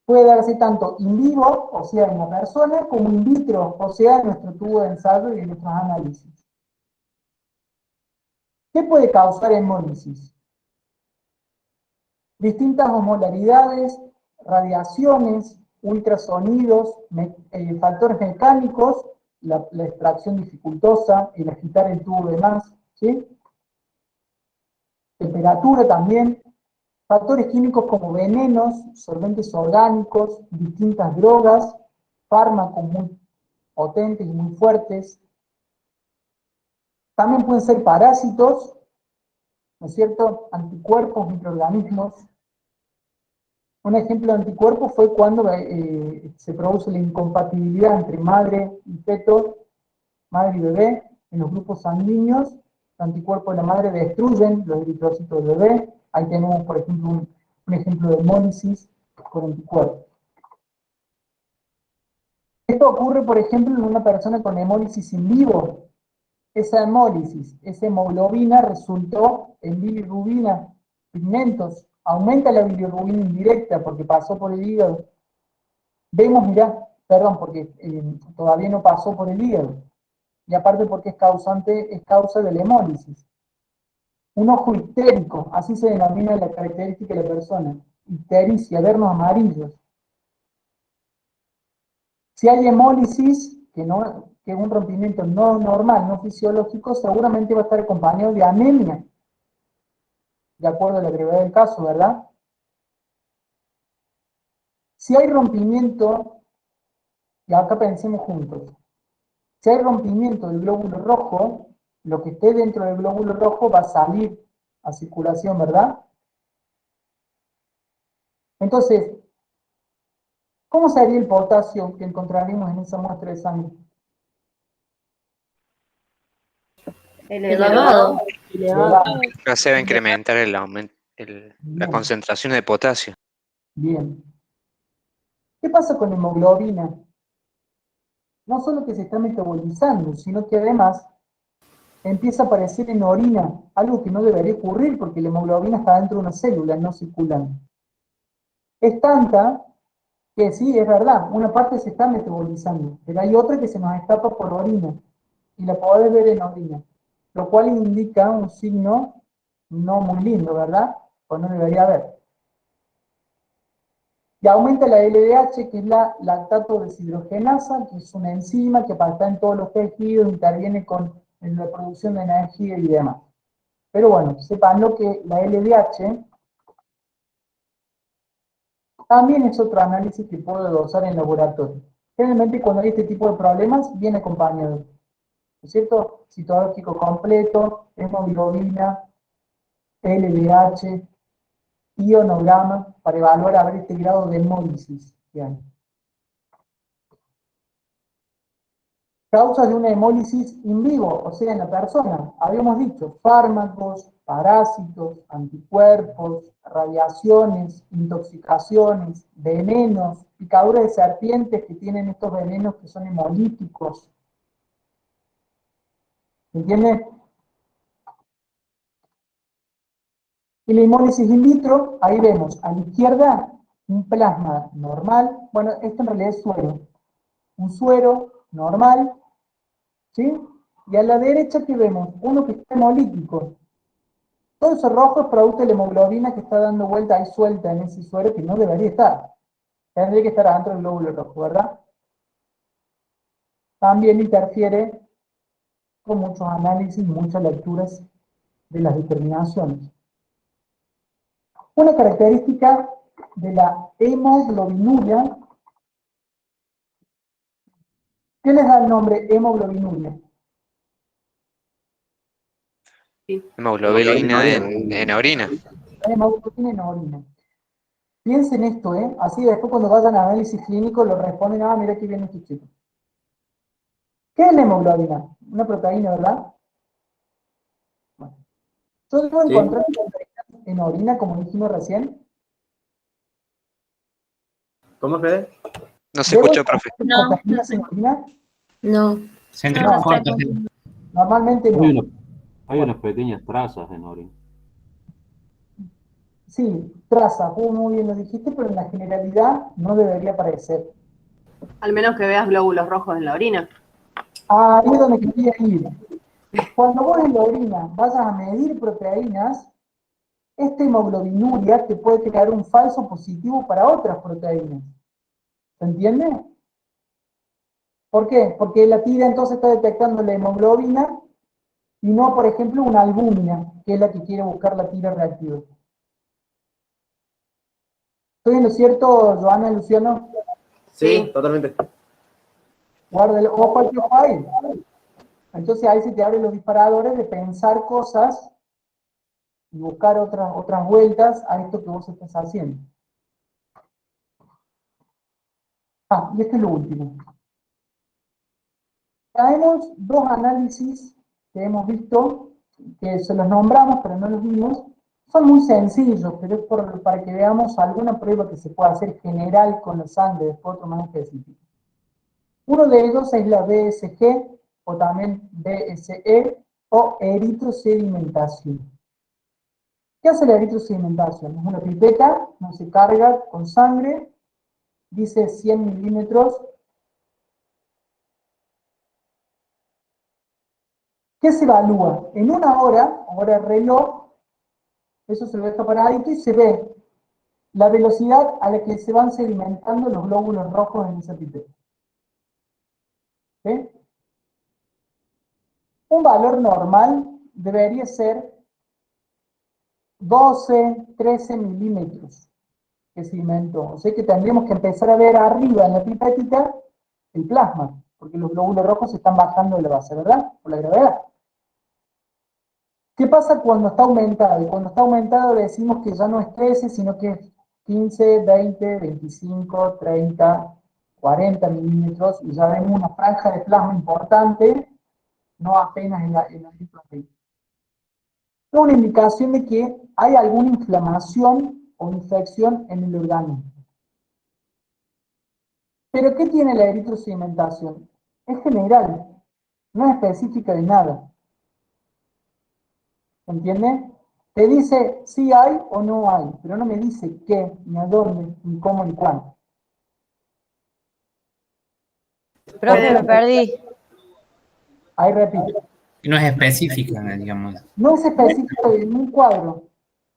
Puede darse tanto in vivo, o sea, en la persona, como in vitro, o sea, en nuestro tubo de ensayo y en nuestros análisis. ¿Qué puede causar hemólisis? Distintas osmolaridades, radiaciones, ultrasonidos, factores mecánicos, la extracción dificultosa, el agitar el tubo de más, ¿sí? Temperatura también, factores químicos como venenos, solventes orgánicos, distintas drogas, fármacos muy potentes y muy fuertes. También pueden ser parásitos, ¿no es cierto? Anticuerpos, microorganismos. Un ejemplo de anticuerpo fue cuando se produce la incompatibilidad entre madre y feto, madre y bebé, en los grupos sanguíneos. Los anticuerpos de la madre destruyen los eritrocitos del bebé. Ahí tenemos, por ejemplo, un ejemplo de hemólisis por anticuerpos. Esto ocurre, por ejemplo, en una persona con hemólisis in vivo. Esa hemólisis, esa hemoglobina resultó en bilirrubina, pigmentos. Aumenta la bilirrubina indirecta porque pasó por el hígado. Vemos, mirá, perdón, porque todavía no pasó por el hígado. Y aparte porque es causa de la hemólisis. Un ojo histérico, así se denomina la característica de la persona. Histericia, vernos amarillos. Si hay hemólisis, que es un rompimiento no normal, no fisiológico, seguramente va a estar acompañado de anemia. De acuerdo a la gravedad del caso, ¿verdad? Si hay rompimiento, y acá pensemos juntos, si hay rompimiento del glóbulo rojo, lo que esté dentro del glóbulo rojo va a salir a circulación, ¿verdad? Entonces, ¿cómo sería el potasio que encontraremos en esa muestra de sangre? Elevado. No se va a incrementar el aumento, la concentración de potasio. Bien. ¿Qué pasa con la hemoglobina? No solo que se está metabolizando, sino que además empieza a aparecer en orina, algo que no debería ocurrir porque la hemoglobina está dentro de una célula, no circulando. Es tanta que sí, es verdad, una parte se está metabolizando, pero hay otra que se nos escapa por orina, y la podés ver en orina, lo cual indica un signo no muy lindo, ¿verdad? O no debería haber. Y aumenta la LDH, que es la lactato deshidrogenasa, que es una enzima que está en todos los tejidos, interviene en la producción de energía y demás. Pero bueno, sepan lo que la LDH también es otro análisis que puedo dosar en laboratorio. Generalmente cuando hay este tipo de problemas, viene acompañado. ¿No es cierto? Citológico completo, hemoglobina, LDH. ionograma para evaluar a ver este grado de hemólisis que hay. Causas de una hemólisis in vivo, o sea, en la persona. Habíamos dicho fármacos, parásitos, anticuerpos, radiaciones, intoxicaciones, venenos, picaduras de serpientes que tienen estos venenos que son hemolíticos. ¿Entiende? Y la hemólisis in vitro, ahí vemos a la izquierda un plasma normal, bueno, esto en realidad es suero, un suero normal, ¿sí? Y a la derecha que vemos, uno que está hemolítico. Todo eso rojo es producto de la hemoglobina que está dando vuelta ahí suelta en ese suero que no debería estar. Tendría que estar adentro del glóbulo rojo, ¿verdad? También interfiere con muchos análisis, muchas lecturas de las determinaciones. Una característica de la hemoglobinuria, ¿qué les da el nombre hemoglobinuria? Hemoglobina en orina. Hemoglobina en orina. Piensen esto, ¿eh? Así después cuando vayan a análisis clínico lo responden, ah, mira qué bien este chico. ¿Qué es la hemoglobina? Una proteína, ¿verdad? Bueno. Yo debo encontrar proteínas en orina, como dijimos recién. ¿Cómo, Fede? No se escuchó, profe. No. ¿Proteínas en orina? No. Se entrecorta. Normalmente no. Hay unas pequeñas trazas en orina. Sí, traza, muy bien lo dijiste, pero en la generalidad no debería aparecer. Al menos que veas glóbulos rojos en la orina. Ahí es donde quería ir. Cuando vos en la orina vayas a medir proteínas, esta hemoglobinuria te puede crear un falso positivo para otras proteínas. ¿Se entiende? ¿Por qué? Porque la tira entonces está detectando la hemoglobina y no, por ejemplo, una albúmina, que es la que quiere buscar la tira reactiva. ¿Estoy en lo cierto, Joana y Luciano? Sí, totalmente. Guarda el ojo al ojo ahí. Entonces ahí se te abren los disparadores de pensar cosas y buscar otras vueltas a esto que vos estás haciendo. Ah, y este es lo último. Traemos dos análisis que hemos visto, que se los nombramos, pero no los vimos. Son muy sencillos, pero es para que veamos alguna prueba que se pueda hacer general con la sangre, después otro más específico. Uno de ellos es la BSG, o también BSE, o eritrosedimentación. ¿Qué hace la eritrosedimentación? Es una pipeta, no se carga con sangre, dice 100 milímetros. ¿Qué se evalúa? En una hora, hora reloj, eso se lo deja paradito y se ve la velocidad a la que se van sedimentando los glóbulos rojos en esa pipeta. ¿Sí? Un valor normal debería ser 12, 13 milímetros de sedimento. O sea que tendríamos que empezar a ver arriba en la pipetita el plasma, porque los glóbulos rojos se están bajando de la base, ¿verdad? Por la gravedad. ¿Qué pasa cuando está aumentado? Y cuando está aumentado decimos que ya no es 13, sino que es 15, 20, 25, 30, 40 milímetros, y ya vemos una franja de plasma importante, no apenas en la proteína. Es una indicación de que hay alguna inflamación o infección en el organismo. ¿Pero qué tiene la eritrosedimentación? Es general, no es específica de nada. ¿Entiende? Te dice si hay o no hay, pero no me dice qué, ni a dónde, ni cómo, ni cuándo. Profe, me perdí. Ahí repito. No es específica, digamos. No es específico de ningún cuadro.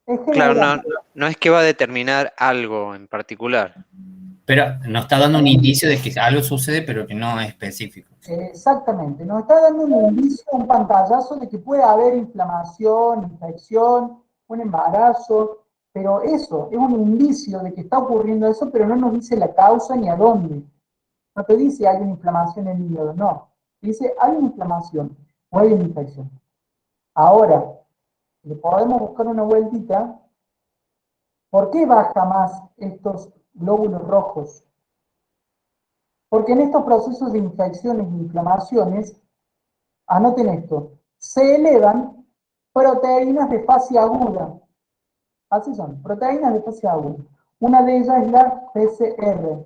Es general. Claro, no es que va a determinar algo en particular. Pero nos está dando un indicio de que algo sucede, pero que no es específico. Exactamente. Nos está dando un indicio, un pantallazo de que puede haber inflamación, infección, un embarazo, pero eso es un indicio de que está ocurriendo eso, pero no nos dice la causa ni a dónde. No te dice hay una inflamación en el hígado, no. Dice hay una inflamación o hay una infección. Ahora, le podemos buscar una vueltita ¿Por qué baja más estos glóbulos rojos? Porque en estos procesos de infecciones e inflamaciones, anoten esto, se elevan proteínas de fase aguda. Así son, proteínas de fase aguda. Una de ellas es la PCR,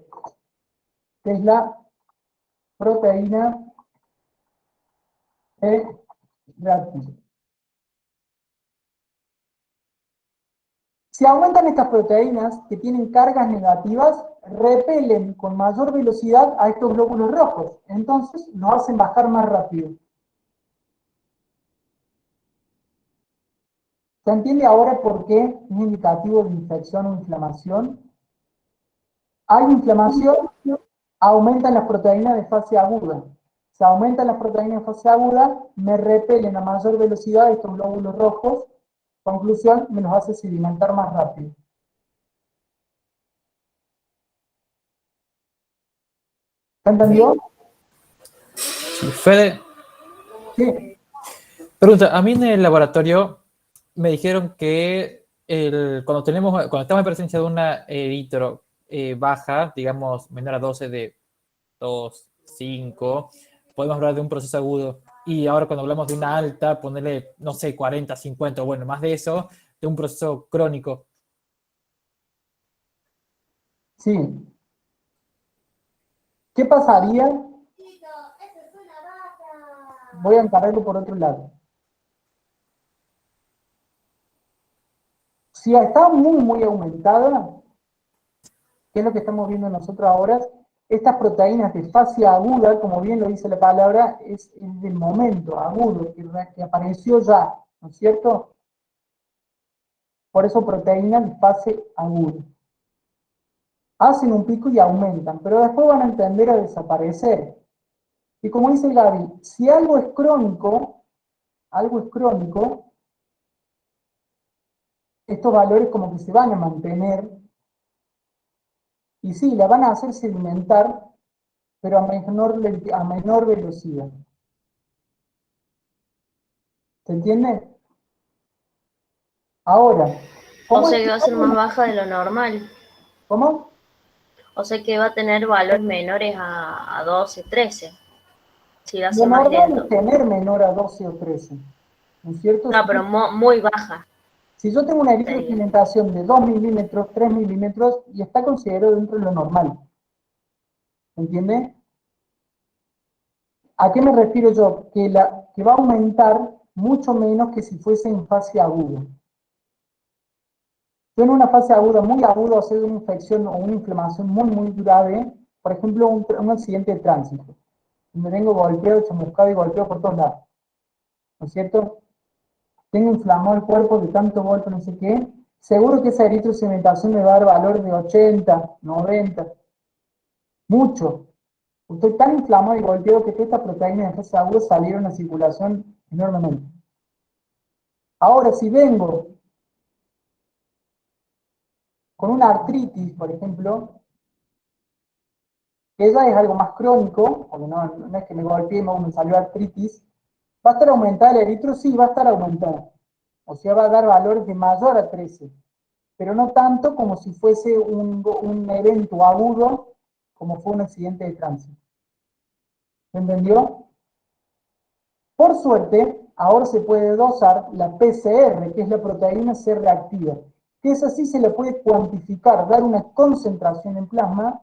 que es la proteína reactiva. Si aumentan estas proteínas que tienen cargas negativas, repelen con mayor velocidad a estos glóbulos rojos. Entonces, nos hacen bajar más rápido. ¿Se entiende ahora por qué es indicativo de infección o inflamación? Hay inflamación, aumentan las proteínas de fase aguda. Si aumentan las proteínas de fase aguda, me repelen a mayor velocidad estos glóbulos rojos. Conclusión, me los hace sedimentar más rápido. ¿Se entendió? Fede, Sí. pregunta, a mí en el laboratorio me dijeron que cuando estamos en presencia de una eritro baja, digamos menor a 12 de 2, 5, podemos hablar de un proceso agudo. Y ahora cuando hablamos de una alta, ponerle, no sé, 40, 50, bueno, más de eso, de un proceso crónico. Sí. ¿Qué pasaría? Voy a encararlo por otro lado. Si está muy aumentada, que es lo que estamos viendo nosotros ahora, estas proteínas de fase aguda, como bien lo dice la palabra, es del momento agudo, que apareció ya, ¿no es cierto? Por eso proteínas de fase aguda. Hacen un pico y aumentan, pero después van a tender a desaparecer. Y como dice Gaby, si algo es crónico, estos valores como que se van a mantener, y sí, la van a hacer sedimentar, pero a menor velocidad. ¿Se entiende? Ahora, O sea que va a ser más baja de lo normal. ¿Cómo? O sea que va a tener valores menores a 12, 13. Si la hace Lo más normal lento. es tener menor a 12 o 13, ¿no es cierto? No, pero muy baja. Si yo tengo una eritrosedimentación de 2 milímetros, 3 milímetros, y está considerado dentro de lo normal. ¿Entiende? ¿A qué me refiero yo? Que va a aumentar mucho menos que si fuese en fase aguda. Yo en una fase aguda, muy aguda, o sea, de una infección o una inflamación muy grave, por ejemplo, un accidente de tránsito. Me vengo golpeado, chamuscado y golpeo por todos lados. ¿No es cierto? Tengo inflamado el cuerpo de tanto golpe, no sé qué. Seguro que esa eritrosedimentación me va a dar valor de 80, 90. Mucho. Estoy tan inflamado y golpeado que todas estas proteínas de fase aguda salieron a circulación enormemente. Ahora, si vengo con una artritis, por ejemplo, que ya es algo más crónico, porque no es que me golpeé y me salió artritis, ¿va a estar aumentada el eritro? Sí, va a estar aumentada. O sea, va a dar valores de mayor a 13. Pero no tanto como si fuese un evento agudo, como fue un accidente de tránsito. ¿Se entendió? Por suerte, ahora se puede dosar la PCR, que es la proteína C reactiva, que es así, se le puede cuantificar, dar una concentración en plasma,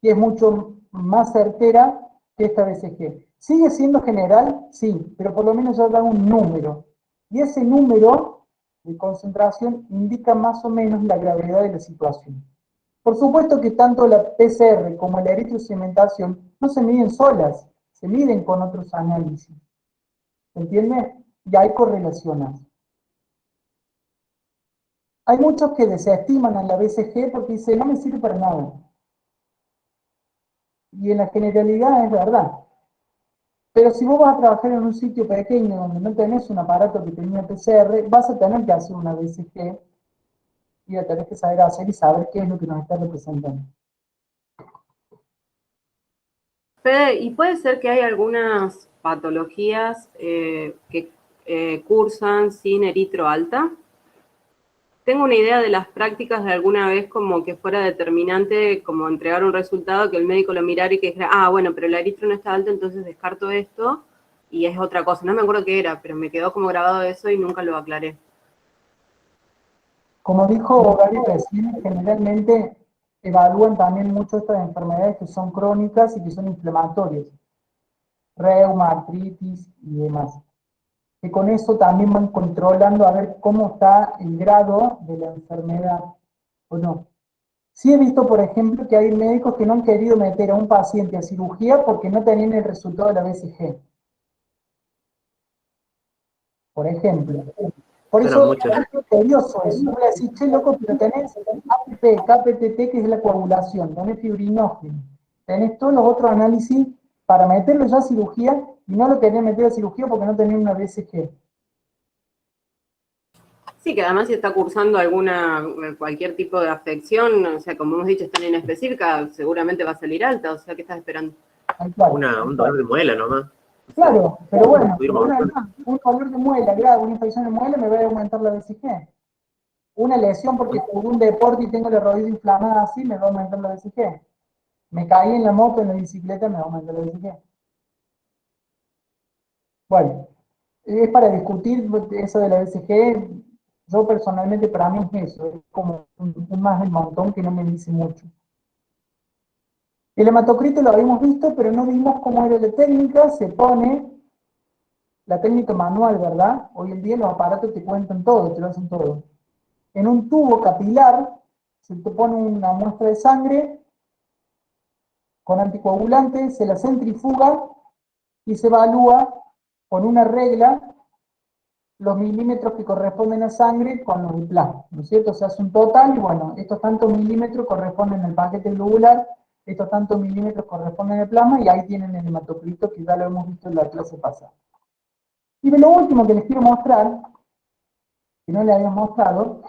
que es mucho más certera que esta BCG. ¿Sigue siendo general? Sí, pero por lo menos ya da un número. Y ese número de concentración indica más o menos la gravedad de la situación. Por supuesto que tanto la PCR como la eritrosedimentación no se miden solas, se miden con otros análisis. ¿Se entiende? Y hay correlaciones. Hay muchos que desestiman a la BCG porque dicen, no me sirve para nada. Y en la generalidad es verdad. Pero si vos vas a trabajar en un sitio pequeño donde no tenés un aparato que tenga PCR, vas a tener que hacer una BCG y la tenés que saber hacer y saber qué es lo que nos está representando. Fede, ¿y puede ser que hay algunas patologías que cursan sin eritro alta? Tengo una idea de las prácticas de alguna vez como que fuera determinante, como entregar un resultado, que el médico lo mirara y que dijera, ah, bueno, pero el eritro no está alto, entonces descarto esto, y es otra cosa. No me acuerdo qué era, pero me quedó como grabado eso y nunca lo aclaré. Como dijo Gary recién, generalmente evalúan también mucho estas enfermedades que son crónicas y que son inflamatorias. Reuma, artritis y demás. Que con eso también van controlando a ver cómo está el grado de la enfermedad o no. Sí he visto, por ejemplo, que hay médicos que no han querido meter a un paciente a cirugía porque no tenían el resultado de la BCG. Por ejemplo. Por eso es curioso eso. Voy a decir, che, loco, pero tenés APP, KPTT, que es la coagulación, tenés fibrinógeno, tenés todos los otros análisis para meterlo ya a cirugía y no lo querés meter a cirugía porque no tenés una BCG. Sí, que además si está cursando cualquier tipo de afección, o sea, como hemos dicho, está en específica, seguramente va a salir alta, o sea, ¿qué estás esperando? Un dolor de muela nomás. Claro, pero bueno, un dolor de muela, grave, una infección de muela, me va a aumentar la BCG. Una lesión porque jugué un deporte y tengo la rodilla inflamada así, me va a aumentar la BCG. Me caí en la moto, en la bicicleta, me va a aumentar la BCG. Bueno, es para discutir eso de la BCG. Yo personalmente, para mí es eso, es como un más del montón que no me dice mucho. El hematocrito lo habíamos visto, pero no vimos cómo era la técnica. Se pone la técnica manual, ¿verdad? Hoy en día los aparatos te cuentan todo, te lo hacen todo. En un tubo capilar se te pone una muestra de sangre con anticoagulante, se la centrifuga y se evalúa con una regla los milímetros que corresponden a sangre con los de plasma, ¿no es cierto? Se hace un total y bueno, estos tantos milímetros corresponden al paquete globular, estos tantos milímetros corresponden al plasma y ahí tienen el hematocrito que ya lo hemos visto en la clase pasada. Y lo último que les quiero mostrar, que no les había mostrado,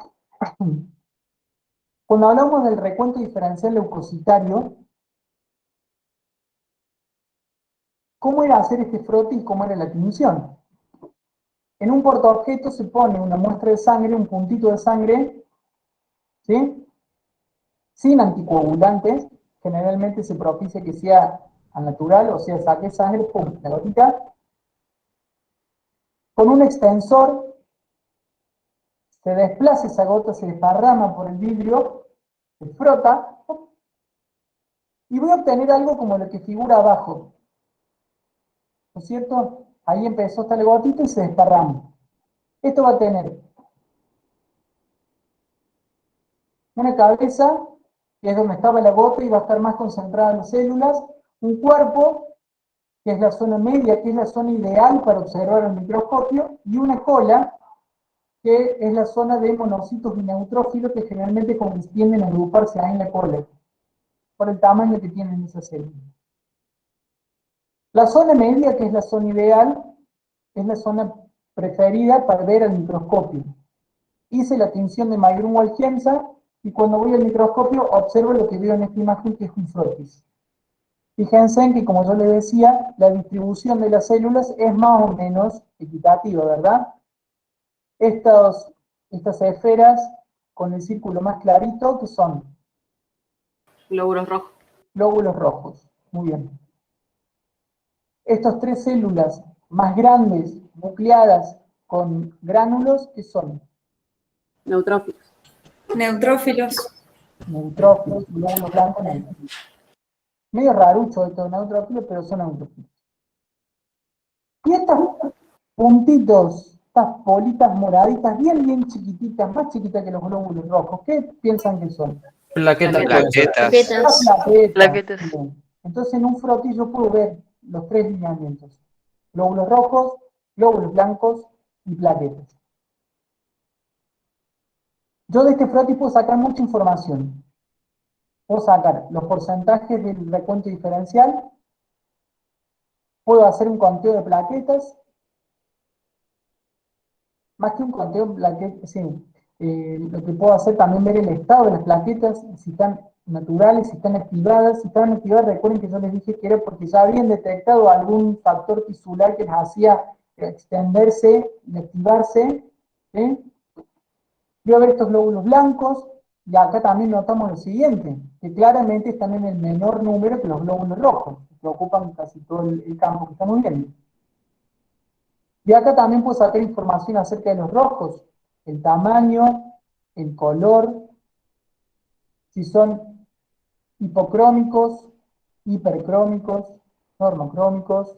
cuando hablamos del recuento diferencial leucocitario, ¿cómo era hacer este frote y cómo era la tinción? En un portaobjeto se pone una muestra de sangre, un puntito de sangre, ¿sí? Sin anticoagulantes, generalmente se propicia que sea al natural, o sea, saque sangre, pum, la gotita. Con un extensor, se desplaza esa gota, se desparrama por el vidrio, se frota, y voy a obtener algo como lo que figura abajo. ¿No es cierto? Ahí empezó esta gotita y se desparrama. Esto va a tener una cabeza, que es donde estaba la gota y va a estar más concentrada en las células, un cuerpo, que es la zona media, que es la zona ideal para observar el microscopio, y una cola, que es la zona de monocitos y neutrófilos que generalmente tienden a agruparse ahí en la cola, por el tamaño que tienen esas células. La zona media, que es la zona ideal, es la zona preferida para ver al microscopio. Hice la tinción de Magrun-Walchienza y cuando voy al microscopio observo lo que veo en esta imagen, que es un frotis. Fíjense en que, como yo les decía, la distribución de las células es más o menos equitativa, ¿verdad? Estas esferas con el círculo más clarito, que son glóbulos rojos. Glóbulos rojos, muy bien. Estas tres células más grandes, nucleadas, con gránulos, ¿qué son? Neutrófilos. Neutrófilos. Neutrófilos, glóbulos blancos, neutrófilos. Medio rarucho estos neutrófilos, pero son neutrófilos. Y estos puntitos, estas bolitas moraditas, bien chiquititas, más chiquitas que los glóbulos rojos, ¿qué piensan que son? Plaquetas. Plaquetas. Entonces en un frotis yo puedo ver los tres lineamientos: glóbulos rojos, glóbulos blancos y plaquetas. Yo de este frotis puedo sacar mucha información. Puedo sacar los porcentajes del recuento diferencial, puedo hacer un conteo de plaquetas, más que un conteo de plaquetas, sí, lo que puedo hacer también ver el estado de las plaquetas, si están naturales, si están activadas. Si estaban activadas, recuerden que yo les dije que era porque ya habían detectado algún factor tisular que les hacía extenderse y activarse, ¿sí? Voy a ver estos glóbulos blancos, y acá también notamos lo siguiente, que claramente están en el menor número que los glóbulos rojos, que ocupan casi todo el campo que estamos viendo. Y acá también puedo sacar información acerca de los rojos, el tamaño, el color, si son hipocrómicos, hipercrómicos, normocrómicos,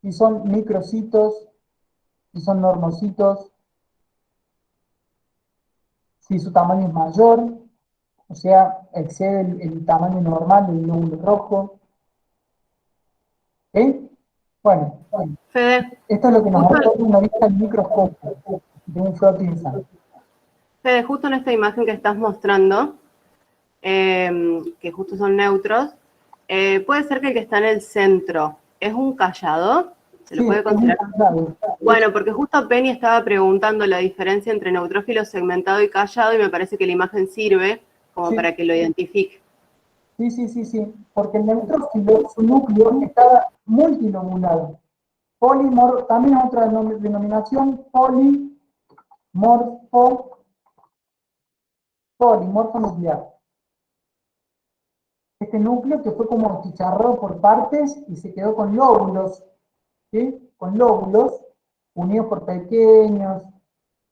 si son microcitos, si son normocitos, si su tamaño es mayor, o sea, excede el tamaño normal del glóbulo rojo. ¿Sí? Bueno, Fede, esto es lo que nos da una vista al microscopio de un frotting sangre. Fede, justo en esta imagen que estás mostrando, que justo son neutros, puede ser que el que está en el centro es un callado. ¿Se lo puede considerar? Bueno, porque justo Penny estaba preguntando la diferencia entre neutrófilo segmentado y callado, y me parece que la imagen sirve como para que lo identifique. Sí, porque el neutrófilo, su núcleo está multilobulado. También es otra denominación, polimorfonuclear. Este núcleo que fue como achicharrado por partes y se quedó con lóbulos, ¿sí? Con lóbulos unidos por pequeños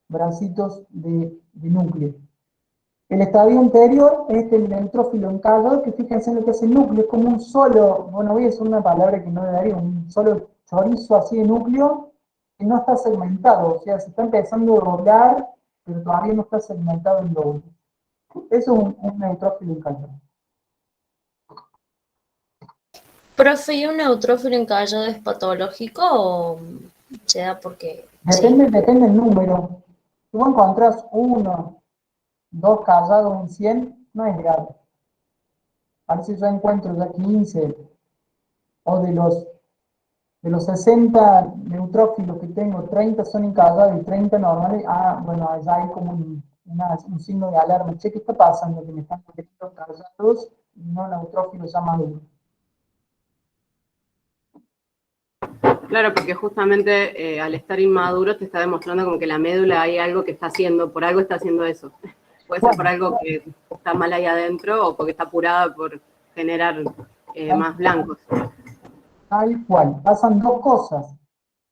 bracitos de núcleo. El estadio anterior es el neutrófilo encallado, que fíjense en lo que es el núcleo, es como un solo, bueno, voy a usar una palabra que no le daría, un solo chorizo así de núcleo, que no está segmentado, o sea, se está empezando a doblar, pero todavía no está segmentado en lóbulos. Eso es un neutrófilo encallado. Profe, ¿y un neutrófilo encallado es patológico o se da porque...? Depende del número. Si vos encontrás 1, 2 callados en 100, no es grave. A ver si yo encuentro ya 15, o de los 60 neutrófilos que tengo, 30 son encallados y 30 normales, bueno, allá hay como un signo de alarma. Che, ¿qué está pasando? Que me están metiendo callados y no neutrófilos ya maduros. Claro, porque justamente al estar inmaduro te está demostrando como que la médula hay algo que está haciendo, por algo está haciendo eso. Puede ser por algo que está mal ahí adentro o porque está apurada por generar más blancos. Tal cual. Pasan dos cosas.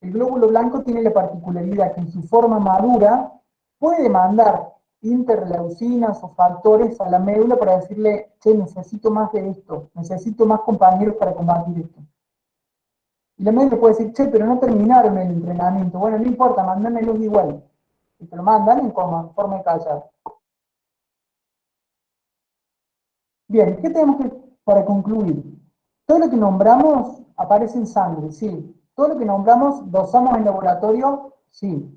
El glóbulo blanco tiene la particularidad que en su forma madura puede mandar interleucinas o factores a la médula para decirle, che, necesito más de esto, necesito más compañeros para combatir esto. Y la médula puede decir, che, pero no terminaron el entrenamiento. Bueno, no importa, mándamelos igual. Y te lo mandan en forma de callado. Bien, ¿qué tenemos para concluir? Todo lo que nombramos aparece en sangre, sí. Todo lo que nombramos dosamos en laboratorio, sí.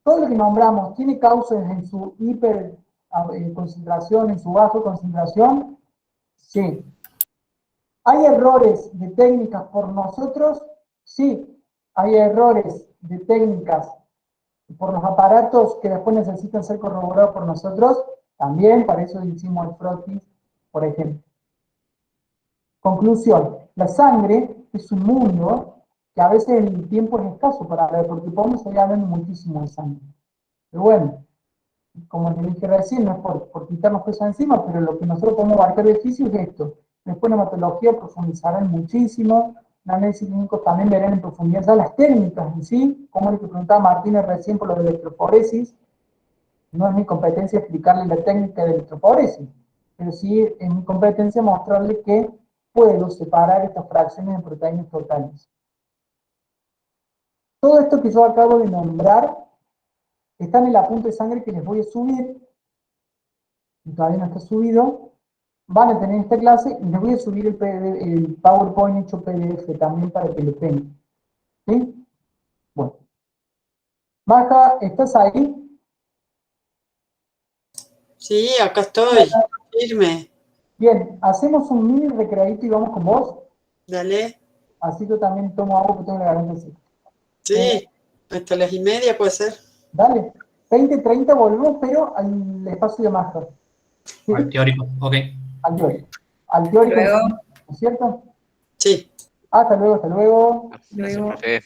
Todo lo que nombramos tiene causas en su hiperconcentración, en su bajo concentración, sí. ¿Hay errores de técnicas por nosotros? Sí. ¿Hay errores de técnicas por los aparatos que después necesitan ser corroborados por nosotros? También, para eso hicimos el frotting, por ejemplo. Conclusión, la sangre es un mundo que a veces el tiempo es escaso para ver, porque podemos seguir hablando muchísimo de sangre. Pero bueno, como les dije recién, no es por quitarnos cosas encima, pero lo que nosotros podemos abarcar de físico es esto. Después en hematología profundizarán muchísimo, en análisis clínico también verán en profundidad ya las técnicas en sí, como el que preguntaba Martínez recién por lo de electroforesis. No es mi competencia explicarle la técnica de electroforesis, pero sí es mi competencia mostrarle que puedo separar estas fracciones de proteínas totales. Todo esto que yo acabo de nombrar está en el apunte de sangre que les voy a subir, y todavía no está subido. Van a tener esta clase y les voy a subir el PowerPoint hecho PDF también para que lo tengan. ¿Sí? Bueno. Maja, ¿estás ahí? Sí, acá estoy, firme. Bien, hacemos un mini recreadito y vamos con vos. Dale. Así yo también tomo agua porque tengo la garganta seca. Sí, hasta las 1:30 puede ser. Dale. 20:30 volvemos, pero al espacio de Maja. ¿Sí? Al teórico, ok. Al teórico. Al teórico, ¿no es cierto? Sí. Hasta luego, hasta luego. Gracias, profe.